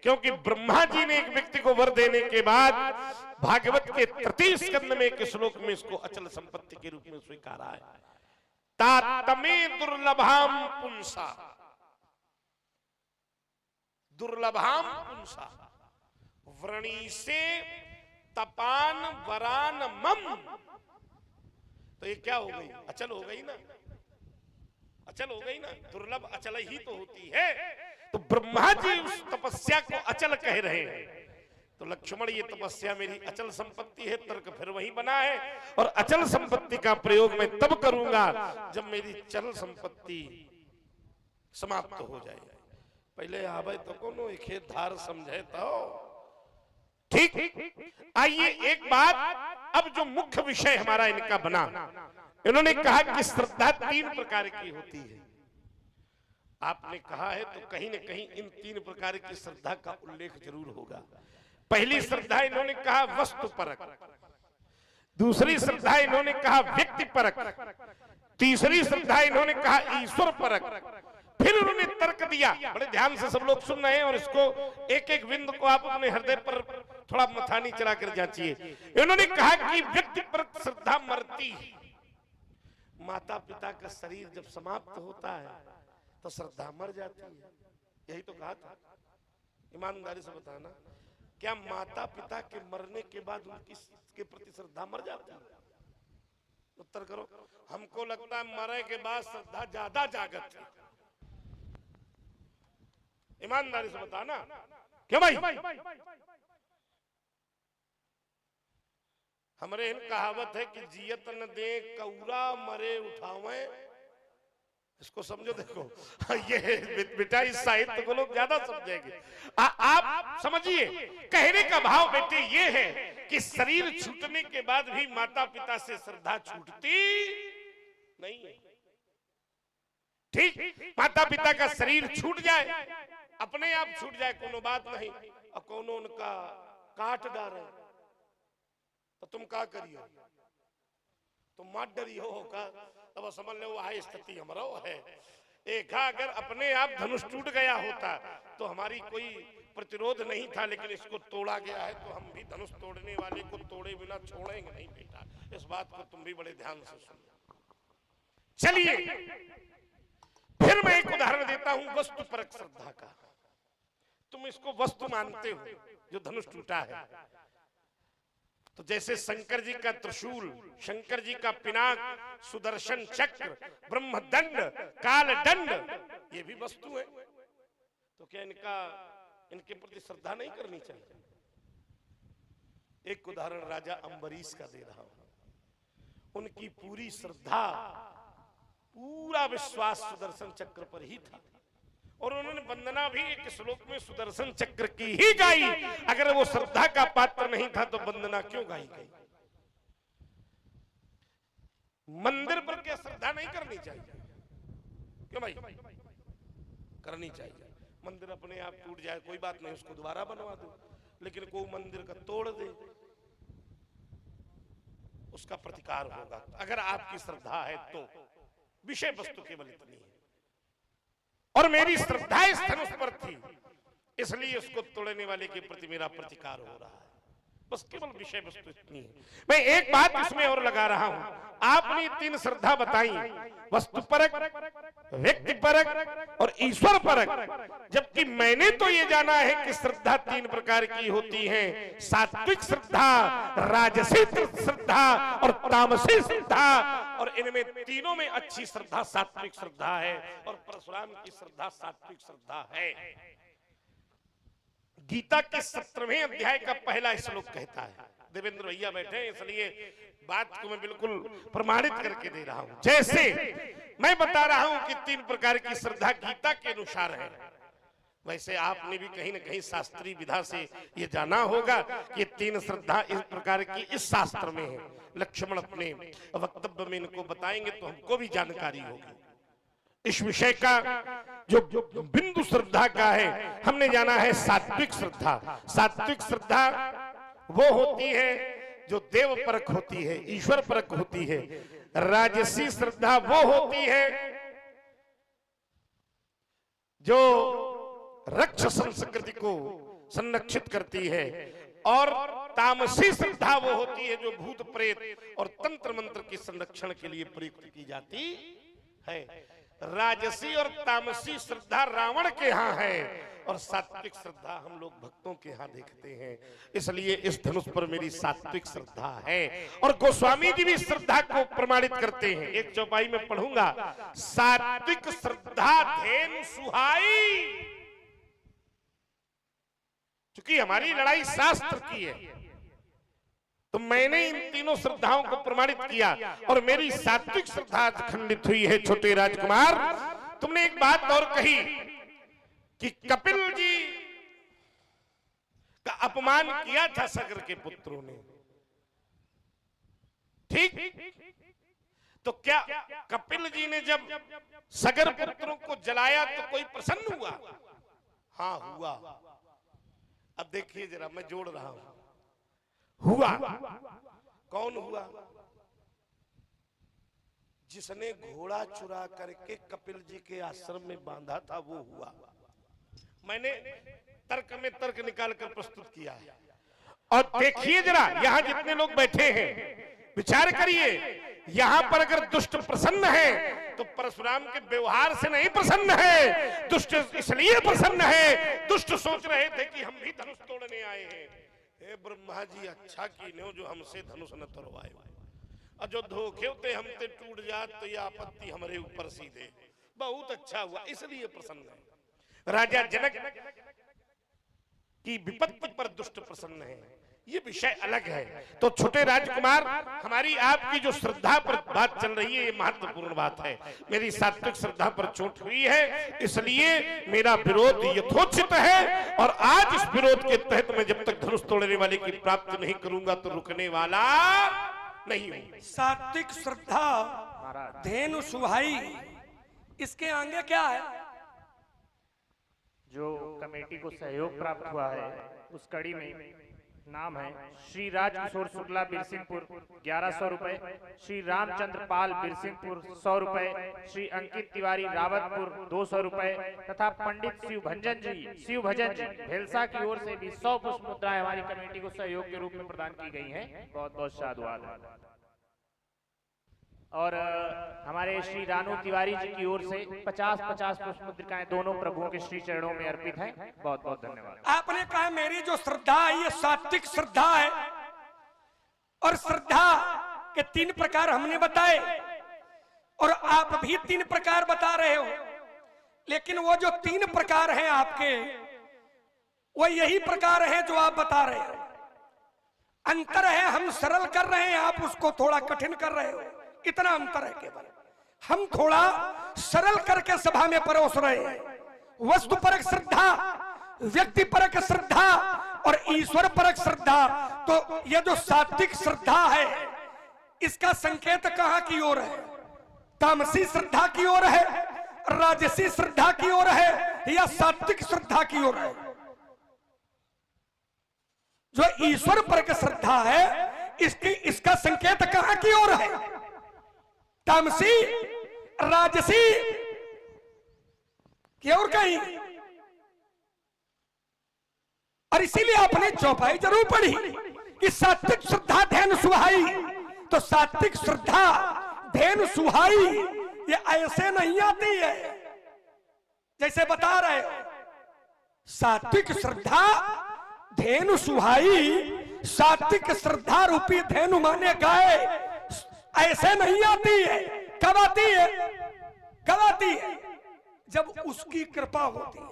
क्योंकि ब्रह्मा जी ने एक व्यक्ति को वर देने के बाद भागवत के 33 स्कंद में एक श्लोक में इसको अचल संपत्ति के रूप में स्वीकारा है। तातमे दुर्लभाम पुंसा, दुर्लभाम पुंसा व्रणी से तपान वरान मम। तो ये क्या हो गई? अचल हो गई ना, अचल हो गई ना। दुर्लभ अचल ही तो होती है। तो ब्रह्मा जी उस तपस्या को अचल कह रहे हैं। तो लक्ष्मण, ये तपस्या मेरी अचल संपत्ति है। तर्क फिर वही बना है, और अचल संपत्ति का प्रयोग मैं तब करूंगा जब मेरी चल संपत्ति समाप्त हो जाए। पहले आवे तो कोनो एक धार समझे तो ठीक। आइए एक बात, अब जो मुख्य विषय हमारा इनका बना, इन्होंने कहा कि श्रद्धा 3 प्रकार की होती है। आपने कहा है तो कहीं न कहीं इन 3 प्रकार की श्रद्धा का उल्लेख जरूर होगा। पहली श्रद्धा इन्होंने कहा वस्तु परक, दूसरी श्रद्धा इन्होंने कहा व्यक्ति परक, तीसरी श्रद्धा इन्होंने कहा ईश्वर परक। फिर उन्होंने तर्क दिया, बड़े ध्यान से सब लोग सुन रहे हैं, और इसको एक एक बिंदु को आप अपने हृदय पर थोड़ा मथानी चला कर जांचिए। इन्होंने कहा कि व्यक्ति परक श्रद्धा मरती है। माता पिता का शरीर जब समाप्त होता है तो श्रद्धा मर जाती है, यही तो कहा था। ईमानदारी से बताना, क्या माता पिता के मरने के बाद उनकी के प्रति श्रद्धा मर जाती है? उत्तर करो। हमको लगता है मरे के बाद श्रद्धा ज्यादा जागत है। ईमानदारी से बताना, क्यों भाई? हमारे इन कहावत है कि जियत न दे कौरा मरे उठावे। इसको समझो, देखो ये बेटा इस साहित्य को लोग ज्यादा समझेंगे। आप समझिए, कहने का भाव बेटे ये है कि शरीर छूटने के बाद भी माता पिता से श्रद्धा छूटती नहीं है। ठीक, माता पिता का शरीर छूट जाए, अपने आप छूट जाए, कोनो बात नहीं, और कोनो उनका काट डाले तो तुम क्या करियो? तुम मत डरियो का, तब समझ लो वह स्थिति हमारा है। देखा अगर अपने आप धनुष टूट गया होता तो हमारी कोई प्रतिरोध नहीं था, लेकिन इसको तोड़ा गया है तो हम भी धनुष तोड़ने वाले को तोड़े बिना छोड़ेंगे नहीं बेटा। इस बात को तुम भी बड़े ध्यान से सुनो। चलिए फिर मैं एक उदाहरण देता हूं वस्तुपरक श्रद्धा का। तुम इसको वस्तु मानते हो जो धनुष टूटा है, तो जैसे शंकर जी का त्रिशूल, शंकर जी का पिनाक, सुदर्शन चक्र, ब्रह्मदंड, कालदंड, ये भी वस्तु है। तो क्या इनके प्रति श्रद्धा नहीं करनी चाहिए? एक उदाहरण राजा अम्बरीश का दे रहा हूं। उनकी पूरी श्रद्धा, पूरा विश्वास सुदर्शन चक्र पर ही था, और उन्होंने वंदना भी एक श्लोक में सुदर्शन चक्र की ही गाई। अगर वो श्रद्धा का पात्र नहीं था तो वंदना क्यों गाई गई? मंदिर पर क्या श्रद्धा नहीं करनी चाहिए? क्यों भाई? करनी चाहिए। मंदिर अपने आप टूट जाए कोई बात नहीं, उसको दोबारा बनवा दो, लेकिन कोई मंदिर का तोड़ दे, उसका प्रतिकार होगा। अगर आपकी श्रद्धा है तो विषय वस्तु केवल इतनी है। और मेरी श्रद्धा इस धनुष पर थी, इसलिए उसको तोड़ने वाले के प्रति मेरा प्रतिकार हो रहा है। बस केवल विषय वस्तु इतनी है। मैं एक बात इसमें और लगा रहा हूं। आपने तीन श्रद्धा बताई, वस्तुपरक, व्यक्तिपरक और ईश्वर परक। जबकि मैंने तो ये जाना है कि श्रद्धा तीन प्रकार की होती है: सात्विक श्रद्धा, राजसी श्रद्धा और तामसी श्रद्धा। और इनमें तीनों में अच्छी श्रद्धा सात्विक श्रद्धा है, और परशुराम की श्रद्धा सात्विक श्रद्धा है। गीता के 17वें अध्याय का पहला श्लोक कहता है, देवेंद्र भैया बैठे हैं इसलिए बात को मैं बिल्कुल प्रमाणित करके दे रहा हूं। जैसे मैं बता रहा हूं कि तीन प्रकार की श्रद्धा गीता के अनुसार है, वैसे आपने भी कहीं न कहीं शास्त्रीय विधा से ये जाना होगा कि तीन श्रद्धा इस प्रकार की इस शास्त्र में है। लक्ष्मण अपने वक्तव्य में इनको बताएंगे तो हमको भी जानकारी होगी। इस विषय का जो बिंदु श्रद्धा का है, हमने जाना है सात्विक श्रद्धा। सात्विक श्रद्धा वो होती है जो देव परक होती है, ईश्वर परक होती है। राजसी श्रद्धा वो होती है जो रक्ष संस्कृति को संरक्षित करती है, और तामसी श्रद्धा वो होती है जो भूत प्रेत और तंत्र मंत्र के संरक्षण के लिए प्रयुक्त की जाती है। राजसी और तामसी श्रद्धा रावण के यहाँ है, और सात्विक श्रद्धा हम लोग भक्तों के यहाँ देखते हैं। इसलिए इस धनुष पर मेरी सात्विक श्रद्धा है। और गोस्वामी जी भी श्रद्धा को प्रमाणित करते हैं। एक चौपाई में पढ़ूंगा, सात्विक श्रद्धा धेनु सुहाई। क्योंकि हमारी लड़ाई शास्त्र की है, तो मैंने इन तीनों श्रद्धाओं को प्रमाणित किया, और मेरी सात्विक श्रद्धा खंडित हुई है। छोटे राजकुमार, तुमने एक बात और कही कि कपिल जी का अपमान किया था सगर के पुत्रों ने, ठीक? तो क्या कपिल जी ने जब सगर पुत्रों को जलाया तो कोई प्रसन्न हुआ? हाँ हुआ। अब देखिए जरा, मैं जोड़ रहा हूं। हुआ। कौन हुआ? जिसने घोड़ा चुरा करके कपिल जी के आश्रम में बांधा था वो हुआ। मैंने तर्क में तर्क निकाल कर प्रस्तुत किया है। और देखिए जरा, यहां जितने लोग बैठे हैं विचार करिए, यहां पर अगर दुष्ट प्रसन्न है तो परशुराम के व्यवहार से नहीं प्रसन्न है। दुष्ट इसलिए प्रसन्न है, दुष्ट सोच रहे थे कि हम भी धनुष तोड़ने आए हैं। हे ब्रह्मा जी, अच्छा की नो जो हमसे धनुष न तोड़वाए, और जो धोखे होते हमसे टूट जात तो ये आपत्ति हमारे ऊपर सीधे। बहुत अच्छा हुआ, इसलिए प्रसन्न है। राजा जनक की विपत्ति पर दुष्ट प्रसन्न है, ये विषय अलग है। तो छोटे राजकुमार, हमारी आपकी जो श्रद्धा पर बात चल रही है, ये महत्वपूर्ण बात है। मेरी सात्विक श्रद्धा पर चोट हुई है, इसलिए मेरा विरोध यथोचित है। और आज इस विरोध के तहत मैं जब तक धनुष तोड़ने वाले की प्राप्ति नहीं करूंगा तो रुकने वाला नहीं हूं। सात्विक श्रद्धा धेनु सुहाई, इसके आगे क्या है? जो कमेटी को सहयोग प्राप्त हुआ है उस कड़ी में नाम है श्री राजकिशोर शुक्ला बिरसिंहपुर 1100 रुपए, श्री रामचंद्र पाल बिरसिंहपुर 100 रुपए, श्री अंकित तिवारी रावतपुर 200 रुपए तथा पंडित शिव भजन जी भेलसा की ओर से भी 100 पुष्प मुद्राएं हमारी कमेटी को सहयोग के रूप में प्रदान की गई हैं। बहुत बहुत साधुवाद है। और हमारे श्री रानू तिवारी जी की ओर से 50-50 पुष्प मुद्रिकाएं दोनों प्रभुओं के श्री चरणों में अर्पित हैं। बहुत बहुत धन्यवाद। आपने कहा मेरी जो श्रद्धा है ये सात्विक श्रद्धा है, और श्रद्धा के 3 प्रकार हमने बताए और आप भी 3 प्रकार बता रहे हो, लेकिन वो जो 3 प्रकार हैं आपके वो यही प्रकार है जो आप बता रहे हो। अंतर है, हम सरल कर रहे हैं, आप उसको थोड़ा कठिन कर रहे हो, इतना अंतर है केवल। हम थोड़ा सरल करके सभा में परोस रहे हैं। वस्तुपरक श्रद्धा, व्यक्तिपरक श्रद्धा और ईश्वर परक श्रद्धा। तो ये जो सात्विक श्रद्धा है इसका संकेत कहां की ओर है? तामसी श्रद्धा की ओर है, राजसी श्रद्धा की ओर है या सात्विक श्रद्धा की ओर है? जो ईश्वर परक श्रद्धा है इसका संकेत कहां की ओर है? तामसी, राजसी की ओर कहीं? और इसीलिए आपने चौपाई जरूर पढ़ी कि सात्विक श्रद्धा धेनु सुहाई। तो सात्विक श्रद्धा धेनु सुहाई ये ऐसे नहीं आती है जैसे बता रहे हो। सात्विक श्रद्धा धेनु सुहाई, सात्विक श्रद्धा रूपी धेनु माने गाय, ऐसे नहीं आती है। कब आती है? कब आती है? जब उसकी कृपा होती है।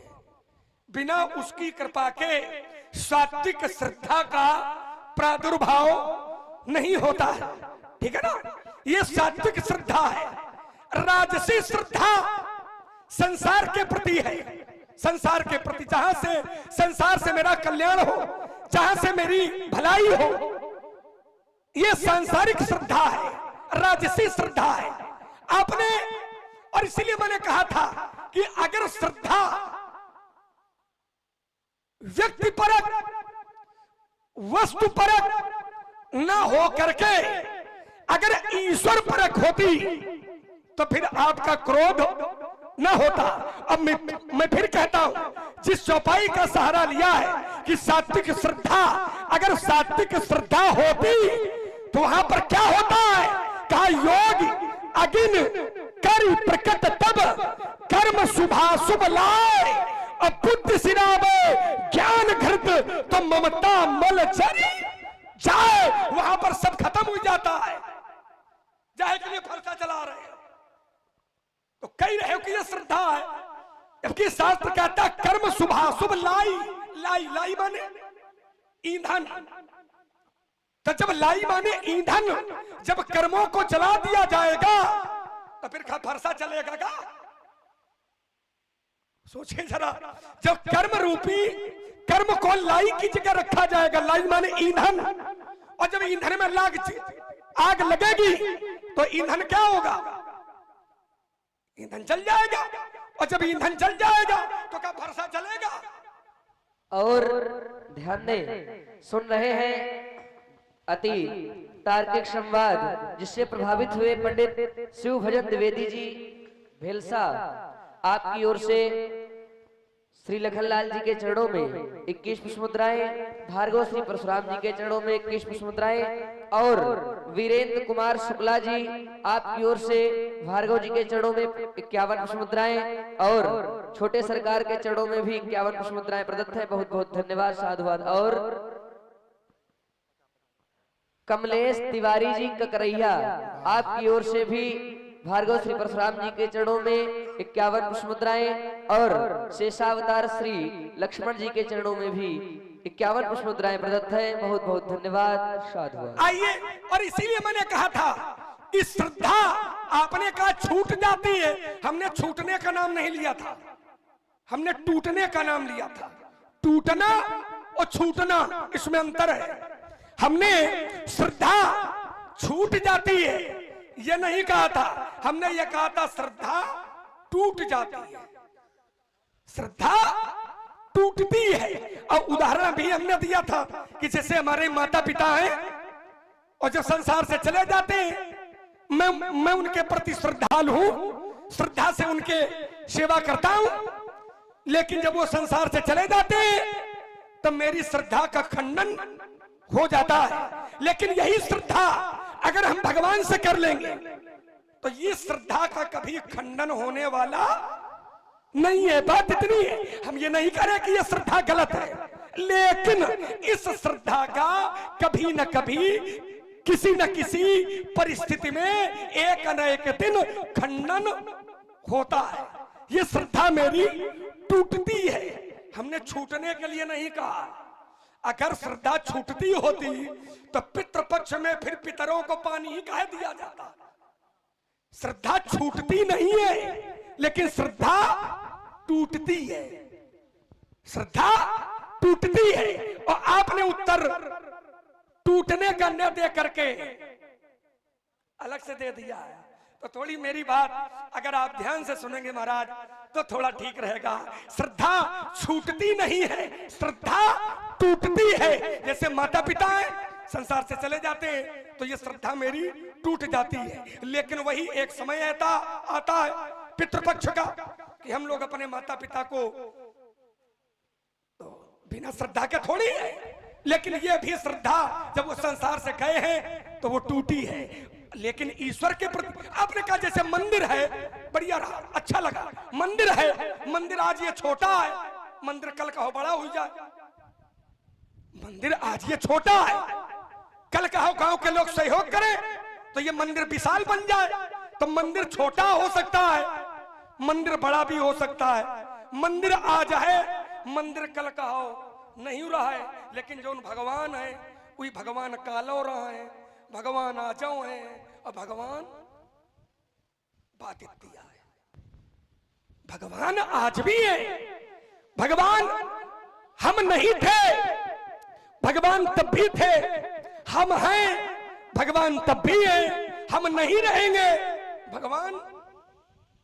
बिना उसकी कृपा के सात्विक श्रद्धा का प्रादुर्भाव नहीं होता है। ठीक है ना? ये सात्विक श्रद्धा है। राजसी श्रद्धा संसार के प्रति है, संसार के प्रति, जहां से संसार से मेरा कल्याण हो, जहां से मेरी भलाई हो, ये सांसारिक श्रद्धा है, राजसी श्रद्धा है। आपने, और इसीलिए मैंने कहा था कि अगर श्रद्धा व्यक्तिपरक, वस्तुपरक ना हो करके अगर ईश्वर परक होती तो फिर आपका क्रोध ना होता। अब मैं फिर कहता हूं, जिस चौपाई का सहारा लिया है कि सात्विक श्रद्धा, अगर सात्विक श्रद्धा होती तो वहां पर क्या होता है? कहा योग अगिन कर प्रकट तब कर्म शुभाशुभ लाए, अब बुद्धि सिरावे ज्ञान घृत तो ममता मल चरी जाए। वहां पर सब खत्म हो जाता है। जाए के लिए फरसा चला रहे हो तो कह रहे हो कि यह श्रद्धा है, जबकि शास्त्र कहता है कर्म शुभाशुभ लाई। लाई, लाई माने ईंधन। तो जब लाई माने ईंधन, जब कर्मों को जला दिया जाएगा तो फिर फरसा चलेगा क्या? सोचिए जरा, जब कर्म रूपी कर्म को लाई की जगह रखा जाएगा, लाई माने ईंधन, और जब ईंधन में आग लगेगी तो ईंधन क्या होगा? ईंधन जल जाएगा, और जब ईंधन जल जाएगा तो क्या फरसा चलेगा? और ध्यान दें, सुन रहे हैं अति तार्किक संवाद जिससे प्रभावित हुए पंडित शिव भजन द्विवेदी जी भेलसा, आपकी ओर से श्री लखनलाल जी के चरणों में 21 पुष्प मुद्राएं, भार्गव श्री परशुराम जी के चरणों में 21 पुष्प मुद्राएं और वीरेंद्र कुमार शुक्ला जी आपकी ओर से भार्गव जी के चरणों में 51 पुष्प मुद्राएं और छोटे सरकार के चरणों में भी 51 पुष्प मुद्राएं प्रदत्त है। बहुत बहुत धन्यवाद, साधुवाद। और कमलेश तिवारी जी ककरैया, आपकी ओर से भी भार्गव श्री परशुराम जी के चरणों में 51 पुष्प मुद्राएं और शेषावतार श्री लक्ष्मण जी के चरणों में भी 51 पुष्प मुद्राएं प्रदत्त है। बहुत बहुत धन्यवाद, साधुवाद। आइए, और इसीलिए मैंने कहा था कि श्रद्धा आपने कहा छूट जाती है, हमने छूटने का नाम नहीं लिया था, हमने टूटने का नाम लिया था। टूटना और छूटना इसमें अंतर है। हमने श्रद्धा छूट जाती है ये नहीं कहा था, हमने ये कहा था श्रद्धा टूट जाती है। श्रद्धा टूटती है। और उदाहरण भी हमने दिया था कि जैसे हमारे माता पिता हैं और जब संसार से चले जाते हैं, मैं उनके प्रति श्रद्धालु हूं, श्रद्धा से उनके सेवा करता हूं, लेकिन जब वो संसार से चले जाते हैं तो मेरी श्रद्धा का खंडन हो जाता है। लेकिन यही श्रद्धा अगर हम भगवान से कर लेंगे तो ये श्रद्धा का कभी खंडन होने वाला नहीं है। बात इतनी है, हम ये नहीं करें कि ये श्रद्धा गलत है, लेकिन इस श्रद्धा का कभी न कभी किसी न किसी परिस्थिति में एक न एक दिन खंडन होता है। ये श्रद्धा मेरी टूटती है। हमने छूटने के लिए नहीं कहा। अगर श्रद्धा छूटती होती तो पितृपक्ष में फिर पितरों को पानी ही कह दिया जाता। श्रद्धा छूटती नहीं है, लेकिन श्रद्धा टूटती है। श्रद्धा टूटती है। और आपने उत्तर टूटने का न दे करके अलग से दे दिया है, तो थोड़ी मेरी बात अगर आप ध्यान से सुनेंगे महाराज तो थोड़ा ठीक रहेगा। श्रद्धा छूटती नहीं है, श्रद्धा टूटती है। जैसे माता पिता हैं, संसार से चले जाते हैं तो ये श्रद्धा मेरी टूट जाती है। लेकिन वही एक समय आता है पितृपक्ष का कि हम लोग अपने माता पिता को तो बिना श्रद्धा के थोड़ी है, लेकिन ये भी श्रद्धा जब वो संसार से गए हैं तो वो टूटी है। लेकिन ईश्वर के प्रति आपने कहा जैसे मंदिर है, बढ़िया रहा, अच्छा लगा। मंदिर है, मंदिर आज ये छोटा है, मंदिर कल का हो बड़ा हो जाए। मंदिर आज ये छोटा है, कल का हो गांव के लोग सहयोग करें तो ये मंदिर विशाल बन जाए। तो मंदिर छोटा हो सकता है, मंदिर बड़ा भी हो सकता है। मंदिर आज है, मंदिर कल का हो नहीं हो रहा है, लेकिन जो भगवान है वही भगवान काल हो रहा है, भगवान आ जाओ है और भगवान बात दिया है। भगवान आज भी है। भगवान हम नहीं थे, भगवान तब भी थे। हम हैं, भगवान तब भी है। हम नहीं रहेंगे, भगवान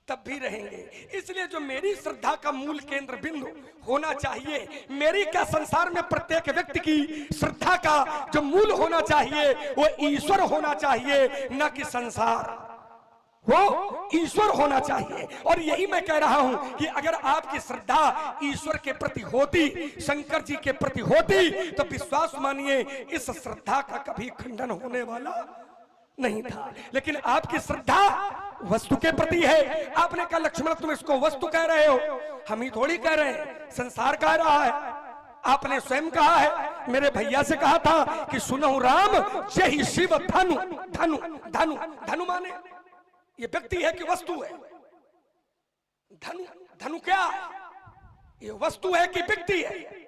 तब भी रहेंगे। इसलिए जो मेरी श्रद्धा का मूल केंद्र बिंदु होना चाहिए, मेरी क्या संसार में प्रत्येक व्यक्ति की श्रद्धा का जो मूल होना चाहिए वो ईश्वर होना चाहिए, न कि संसार। वो ईश्वर होना चाहिए। और यही मैं कह रहा हूं कि अगर आपकी श्रद्धा ईश्वर के प्रति होती, शंकर जी के प्रति होती, तो विश्वास मानिए इस श्रद्धा का कभी खंडन होने वाला नहीं था। लेकिन आपकी श्रद्धा वस्तु के प्रति है। आपने कहा लक्ष्मण तुम इसको वस्तु कह रहे हो, हम ही थोड़ी कह रहे हैं, संसार कह रहा है। आपने स्वयं कहा है, मेरे भैया से कहा था कि सुनो राम जय शिव धनु धनु धनु। धनु माने ये व्यक्ति है कि वस्तु है? धनु धनु क्या ये वस्तु है कि व्यक्ति है?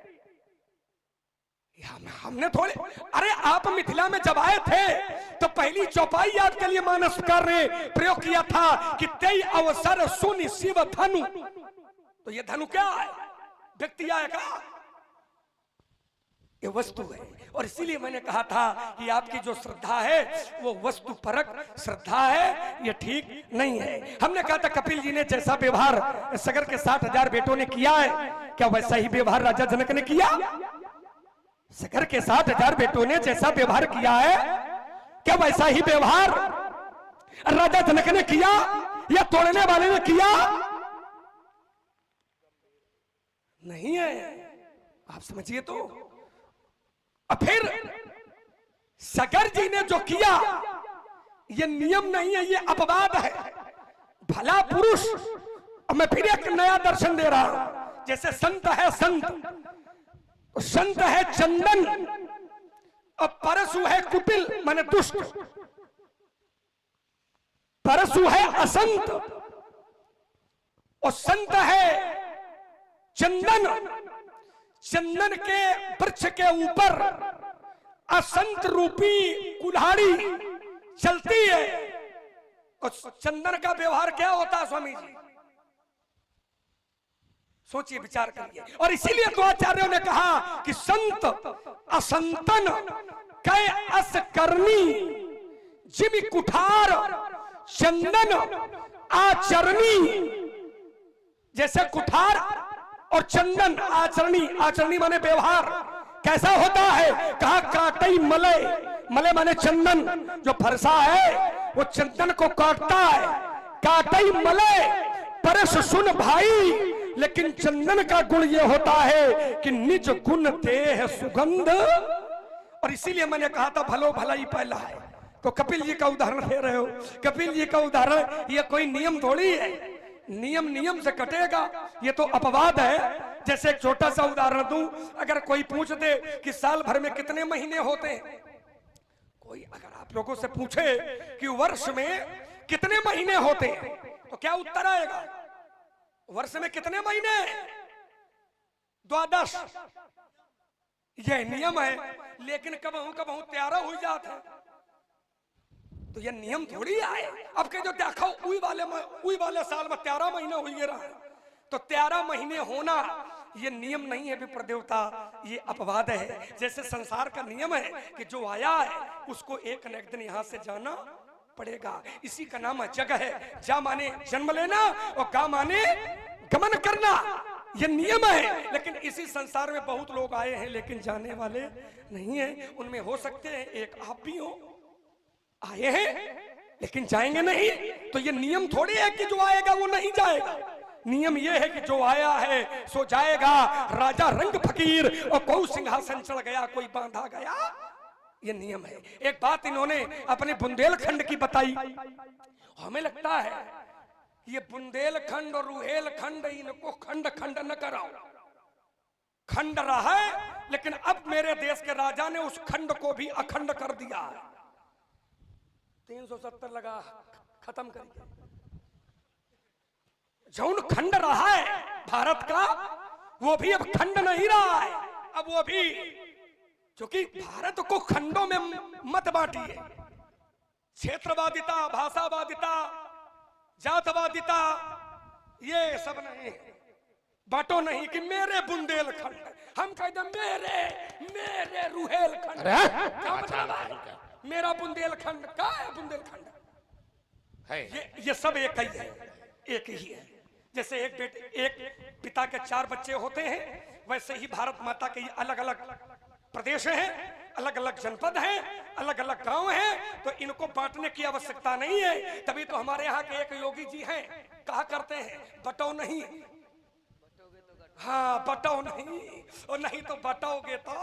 हमने थोड़े, अरे आप मिथिला में जब आए थे तो पहली चौपाई आपके लिए मानसकार ने प्रयोग किया था कि तेई अवसर सुनि शिव धनु। तो ये धनु क्या है? व्यक्ति आएगा, ये वस्तु है। और इसीलिए मैंने कहा था कि आपकी जो श्रद्धा है वो वस्तु परक श्रद्धा है, ये ठीक नहीं है। हमने कहा था कपिल जी ने जैसा व्यवहार सगर के 60,000 बेटों ने किया है, क्या वैसा ही व्यवहार राजा जनक ने किया? सगर के 60,000 बेटों ने जैसा व्यवहार किया है, क्या वैसा ही व्यवहार राजा जनक ने किया या तोड़ने वाले ने किया? नहीं है। आप समझिए तो। और फिर सगर जी ने जो किया ये नियम नहीं है, ये अपवाद है। भला पुरुष, और मैं फिर एक नया दर्शन दे रहा हूं। जैसे संत है, संत है चंदन और परशु है कुटिल माने दुष्ट। परशु है असंत और संत है चंदन। चंदन के वृक्ष के ऊपर असंत रूपी कुल्हाड़ी चलती है। और चंदन का व्यवहार क्या होता है स्वामी जी? सोचिए, विचार करिए। और इसीलिए तो आचार्यों ने कहा कि संत असंतन कै अस करनी जिमि कुठार चंदन आचरणी। जैसे कुठार और चंदन आचरणी, आचरणी माने व्यवहार कैसा होता है? कहा काटई मले, मले माने चंदन, जो फरसा है वो चंदन को काटता है। काटई मले परस सुन भाई, लेकिन चंदन का गुण ये होता है कि निज गुण देह सुगंध। और इसीलिए मैंने कहा था भलो भलाई पहला है। तो कपिल जी का उदाहरण ले रहे हो, कपिल जी का उदाहरण, ये कोई नियम थोड़ी है, नियम नियम से कटेगा, ये तो अपवाद है। जैसे एक छोटा सा उदाहरण दूं, अगर कोई पूछ दे कि साल भर में कितने महीने होते हैं, कोई अगर आप लोगों से पूछे कि वर्ष में कितने महीने होते हैं, तो क्या उत्तर आएगा? वर्ष में कितने महीने? 12। यह नियम है, लेकिन कबहू कबहू 13 हो जाते हैं, तो ये नियम थोड़ी आए। अब के जो देखो उई वाले साल में 13 महीने हो रहा है, तो 13 महीने होना ये नियम नहीं है विप्र देवता, ये अपवाद है। जैसे संसार का नियम है कि जो आया है उसको एक न एक दिन यहाँ से जाना पड़ेगा। इसी का नाम जगह है। जा माने जन्म लेना और का माने गमन करना, ये नियम है। लेकिन इसी संसार में बहुत लोग आए हैं लेकिन जाने वाले नहीं है। उनमें हो सकते हैं एक आप भी हो, आए हैं लेकिन जाएंगे नहीं। तो ये नियम थोड़ी है कि जो आएगा वो नहीं जाएगा। नियम ये है कि जो आया है सो जाएगा। राजा रंग फकीर और कोई सिंहासन चढ़ गया, कोई बांधा गया, ये नियम है। एक बात इन्होंने अपने बुंदेलखंड की बताई, हमें लगता है ये बुंदेलखंड और रुहेलखंड, इनको खंड खंड न कराओ। खंड रहा है, लेकिन अब मेरे देश के राजा ने उस खंड को भी अखंड कर दिया है। 370 लगा खत्म कर दिया। जौन खंड रहा है भारत का, वो भी अब खंड नहीं रहा है। अब वो भी, क्योंकि भारत को खंडों में मत बांटिए। क्षेत्रवादिता, भाषावादिता, जातवादिता, ये सब नहीं। बांटो नहीं कि मेरे बुंदेलखंड, हम कहते मेरे रुहेलखंड। क्या मतलब है? मेरा बुंदेलखंड का है, बुंदेलखंड है। ये सब एक ही है, एक ही है। जैसे एक पिता के 4 बच्चे होते हैं, वैसे ही भारत माता के अलग अलग प्रदेश हैं, अलग अलग जनपद हैं, अलग अलग गांव हैं। तो इनको बांटने की आवश्यकता नहीं है। तभी तो हमारे यहाँ के एक योगी जी हैं, कहा करते हैं बटाओ नहीं, हाँ बटाओ नहीं, और नहीं तो बटाओगे तो,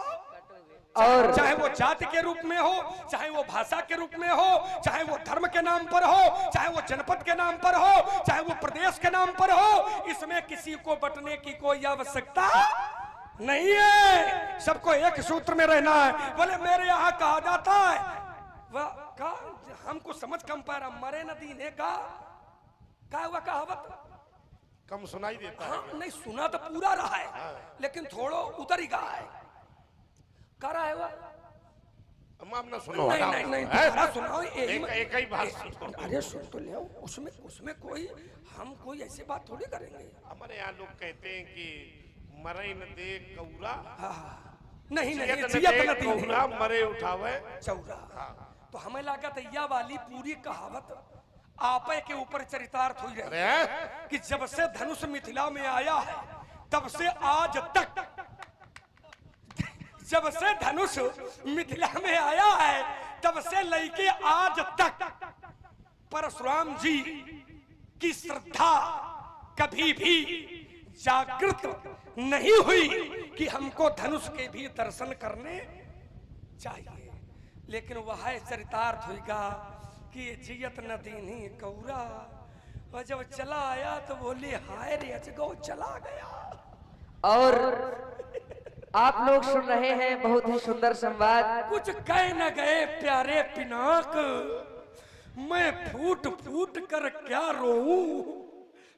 और चाहे वो जाति के रूप में हो, चाहे वो भाषा के रूप में हो, चाहे वो धर्म के नाम पर हो, चाहे वो जनपद के नाम पर हो, चाहे वो प्रदेश के नाम पर हो, इसमें किसी को बंटने की कोई आवश्यकता नहीं है। सबको एक सूत्र में रहना है। बोले मेरे यहाँ कहा जाता है, वह हमको समझ कम पा रहा, मरे नदी ने का हुआ कहावत कम सुनाई देता है। हाँ, नहीं सुना तो पूरा रहा है, लेकिन थोड़ा उतर ही गया है। कर रहा है वह, ना सुनो, नहीं सुनाओ, एक ही बात सुनो। अरे सुन तो ले, उसमें कोई, हम कोई ऐसी बात थोड़ी करेंगे। हमारे यहाँ लोग कहते हैं कि मरे न दे कौरा, नहीं कौरा मरे उठावे चौरा। तो हमें लगा था यह वाली पूरी कहावत आपे के ऊपर चरितार्थ हुई रही कि जब से धनुष मिथिला में आया है तब से आज तक, जब से धनुष मिथिला में आया है तब से लेके आज तक परशुराम जी की श्रद्धा कभी भी जागृत नहीं हुई कि हमको धनुष के भी दर्शन करने चाहिए। लेकिन वह चरितार्थ हुईगा कि जियत न दीनी कौरा, और जब चला आया तो बोली हाय रे अजगो चला गया। और आप लोग सुन रहे हैं बहुत ही सुंदर संवाद। कुछ कह न गए प्यारे पिनाक, मैं फूट फूट कर क्या रोऊं।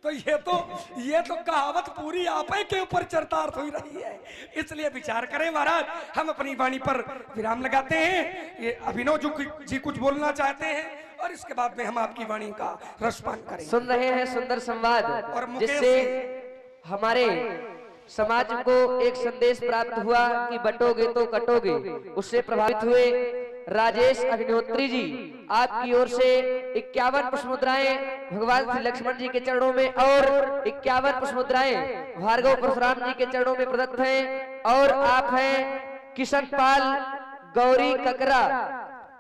तो ये तो कहावत पूरी आपे के ऊपर चरितार्थ हुई रही है। इसलिए विचार करें महाराज। हम अपनी वाणी पर विराम लगाते हैं। ये अभिनव जी कुछ बोलना चाहते हैं और इसके बाद में हम आपकी वाणी का रसपान करेंगे। सुन रहे हैं सुंदर संवाद, और जिससे हमारे समाज को एक संदेश प्राप्त हुआ कि बटोगे तो कटोगे। उससे प्रभावित हुए राजेश अग्निहोत्री जी, आपकी ओर से 51 पुष्प मुद्राएं भगवान श्री लक्ष्मण जी के चरणों में और 51 पुष्प मुद्राएं भार्गव परशुराम जी के चरणों में प्रदत्त हैं। और आप हैं किशन पाल गौरी ककरा,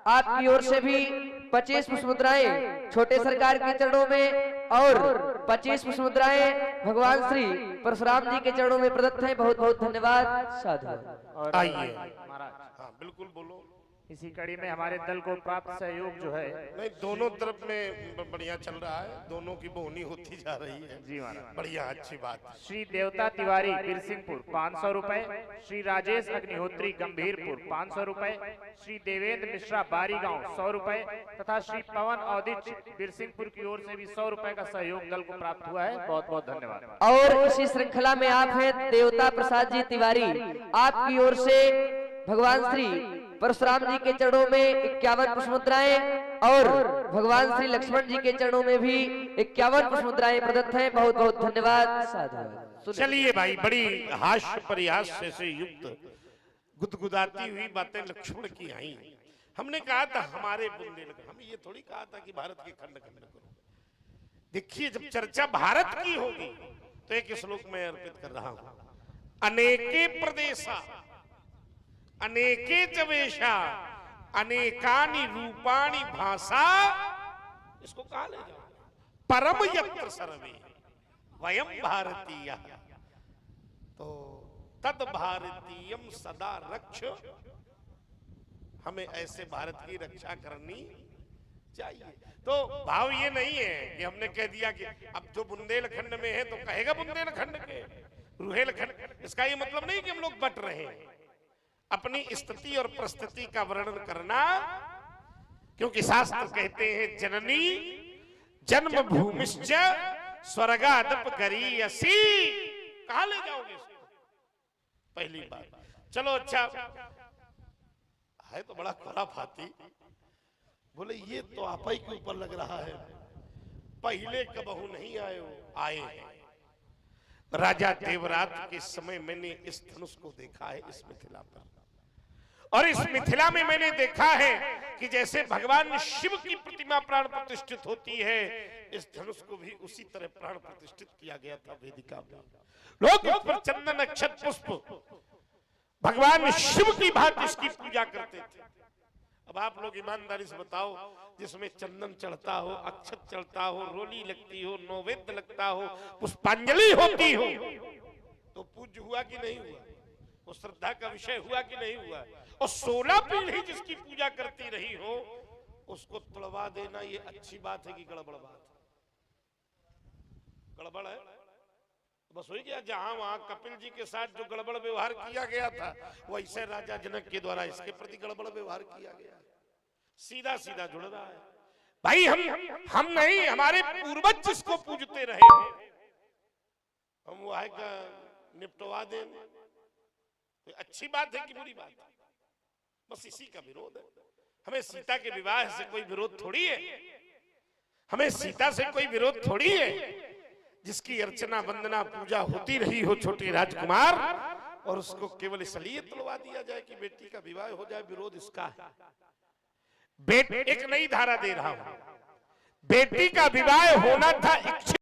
आपकी ओर से भी 25 पुष्प मुद्राएं छोटे सरकार के चरणों में और 25 पुष्प मुद्राएं भगवान श्री परशुराम जी के चरणों में प्रदत्त हैं। बहुत बहुत धन्यवाद। साधु। और आइए। महाराज, हाँ बिल्कुल बोलो। इसी कड़ी में हमारे दल को प्राप्त सहयोग जो है, नहीं, दोनों तरफ में बढ़िया चल रहा है, दोनों की बोहनी होती जा रही है। जी महाराज। बढ़िया, अच्छी बात। श्री देवता तिवारी बिरसिंहपुर 500 रुपए, श्री राजेश अग्निहोत्री गंभीरपुर 500 रुपए, श्री देवेंद्र मिश्रा बारीगांव 100 रुपए तथा श्री पवन औदिच बिरसिंहपुर की ओर से भी 100 रुपए का सहयोग दल को प्राप्त हुआ है। बहुत बहुत धन्यवाद। और इसी श्रृंखला में आप हैं देवता प्रसाद जी तिवारी, आपकी ओर से भगवान श्री परशुराम जी के चरणों में 51 पुष्प मुद्राएं और भगवान श्री लक्ष्मण जी के चरणों में भी 51 पुष्प मुद्राएं प्रदत्त हैं। बहुत बहुत धन्यवाद। साधु। चलिए भाई, बड़ी हास्य परिहास्य से युक्त गुदगुदाती हुई बातें लक्ष्मण की आई। हमने कहा था हमारे बुंदेलखंड, हमें ये थोड़ी कहा था कि भारत के खंड खंड करो। देखिए, जब चर्चा भारत की होगी तो एक श्लोक में अर्पित कर रहा हूं। अनेके प्रदेशा अनेके जवेशा अनेकानि रूपाणि भाषा, इसको कहा ले जाओ, परम यत्र सर्वे वयम भारतीय, तो तद भारतीयम सदा रक्ष, हमें ऐसे भारत की रक्षा करनी चाहिए। तो भाव ये नहीं है कि हमने कह दिया कि अब जो बुंदेलखंड में है तो कहेगा बुंदेलखंड के, रुहेलखंड, इसका ये मतलब नहीं कि हम लोग बट रहे हैं। अपनी स्थिति और परिस्थिति का वर्णन करना, क्योंकि शास्त्र कहते हैं जननी जन्म भूमिश्च स्वर्गादप गरीयसी। कहां ले जाओगे इसको? पहली बात। चलो अच्छा है तो बड़ा खुराफाती, बोले ये तो आप ही के ऊपर लग रहा है, पहले कबहू नहीं आए हो, आए हैं। राजा देवरात के समय मैंने इस धनुष को देखा है इस मिथिला पर, और इस मिथिला में मैंने देखा है कि जैसे भगवान शिव की प्रतिमा प्राण प्रतिष्ठित होती है, इस धनुष को भी उसी तरह प्राण प्रतिष्ठित किया गया था वेदिका में। लोग उस पर चंदन अक्षत पुष्प भगवान शिव की भांति इसकी पूजा करते थे। अब आप लोग ईमानदारी से बताओ, जिसमें चंदन चढ़ता हो, अक्षत चढ़ता हो, रोली लगती हो, नैवेद्य लगता हो, पुष्पांजलि होती हो, तो पूज्य हुआ कि नहीं हुआ? वो श्रद्धा का विषय हुआ कि नहीं हुआ? और 16 पीढ़ी जिसकी पूजा करती रही हो, उसको तोड़वा देना ये अच्छी बात है कि गड़बड़ बात है? गड़बड़ है बस हो गया। जहां वहां कपिल जी के साथ जो गड़बड़ व्यवहार किया गया था, वैसे राजा जनक के द्वारा इसके प्रति गड़बड़ व्यवहार किया गया। सीधा सीधा जुड़ रहा है भाई। हम नहीं, हमारे पूर्वज जिसको पूजते रहे हैं, हम वो है का निपटवा दें। तो अच्छी बात है कि बुरी बात है? बस इसी का विरोध है। हमें सीता के विवाह से कोई विरोध थोड़ी है, हमें सीता से कोई विरोध थोड़ी है। जिसकी अर्चना वंदना पूजा होती रही हो छोटे राजकुमार, और उसको केवल इसलिए तुलवा दिया जाए कि बेटी का विवाह हो जाए, विरोध इसका है। एक नई धारा दे रहा हूं, बेटी का विवाह होना था इच्छा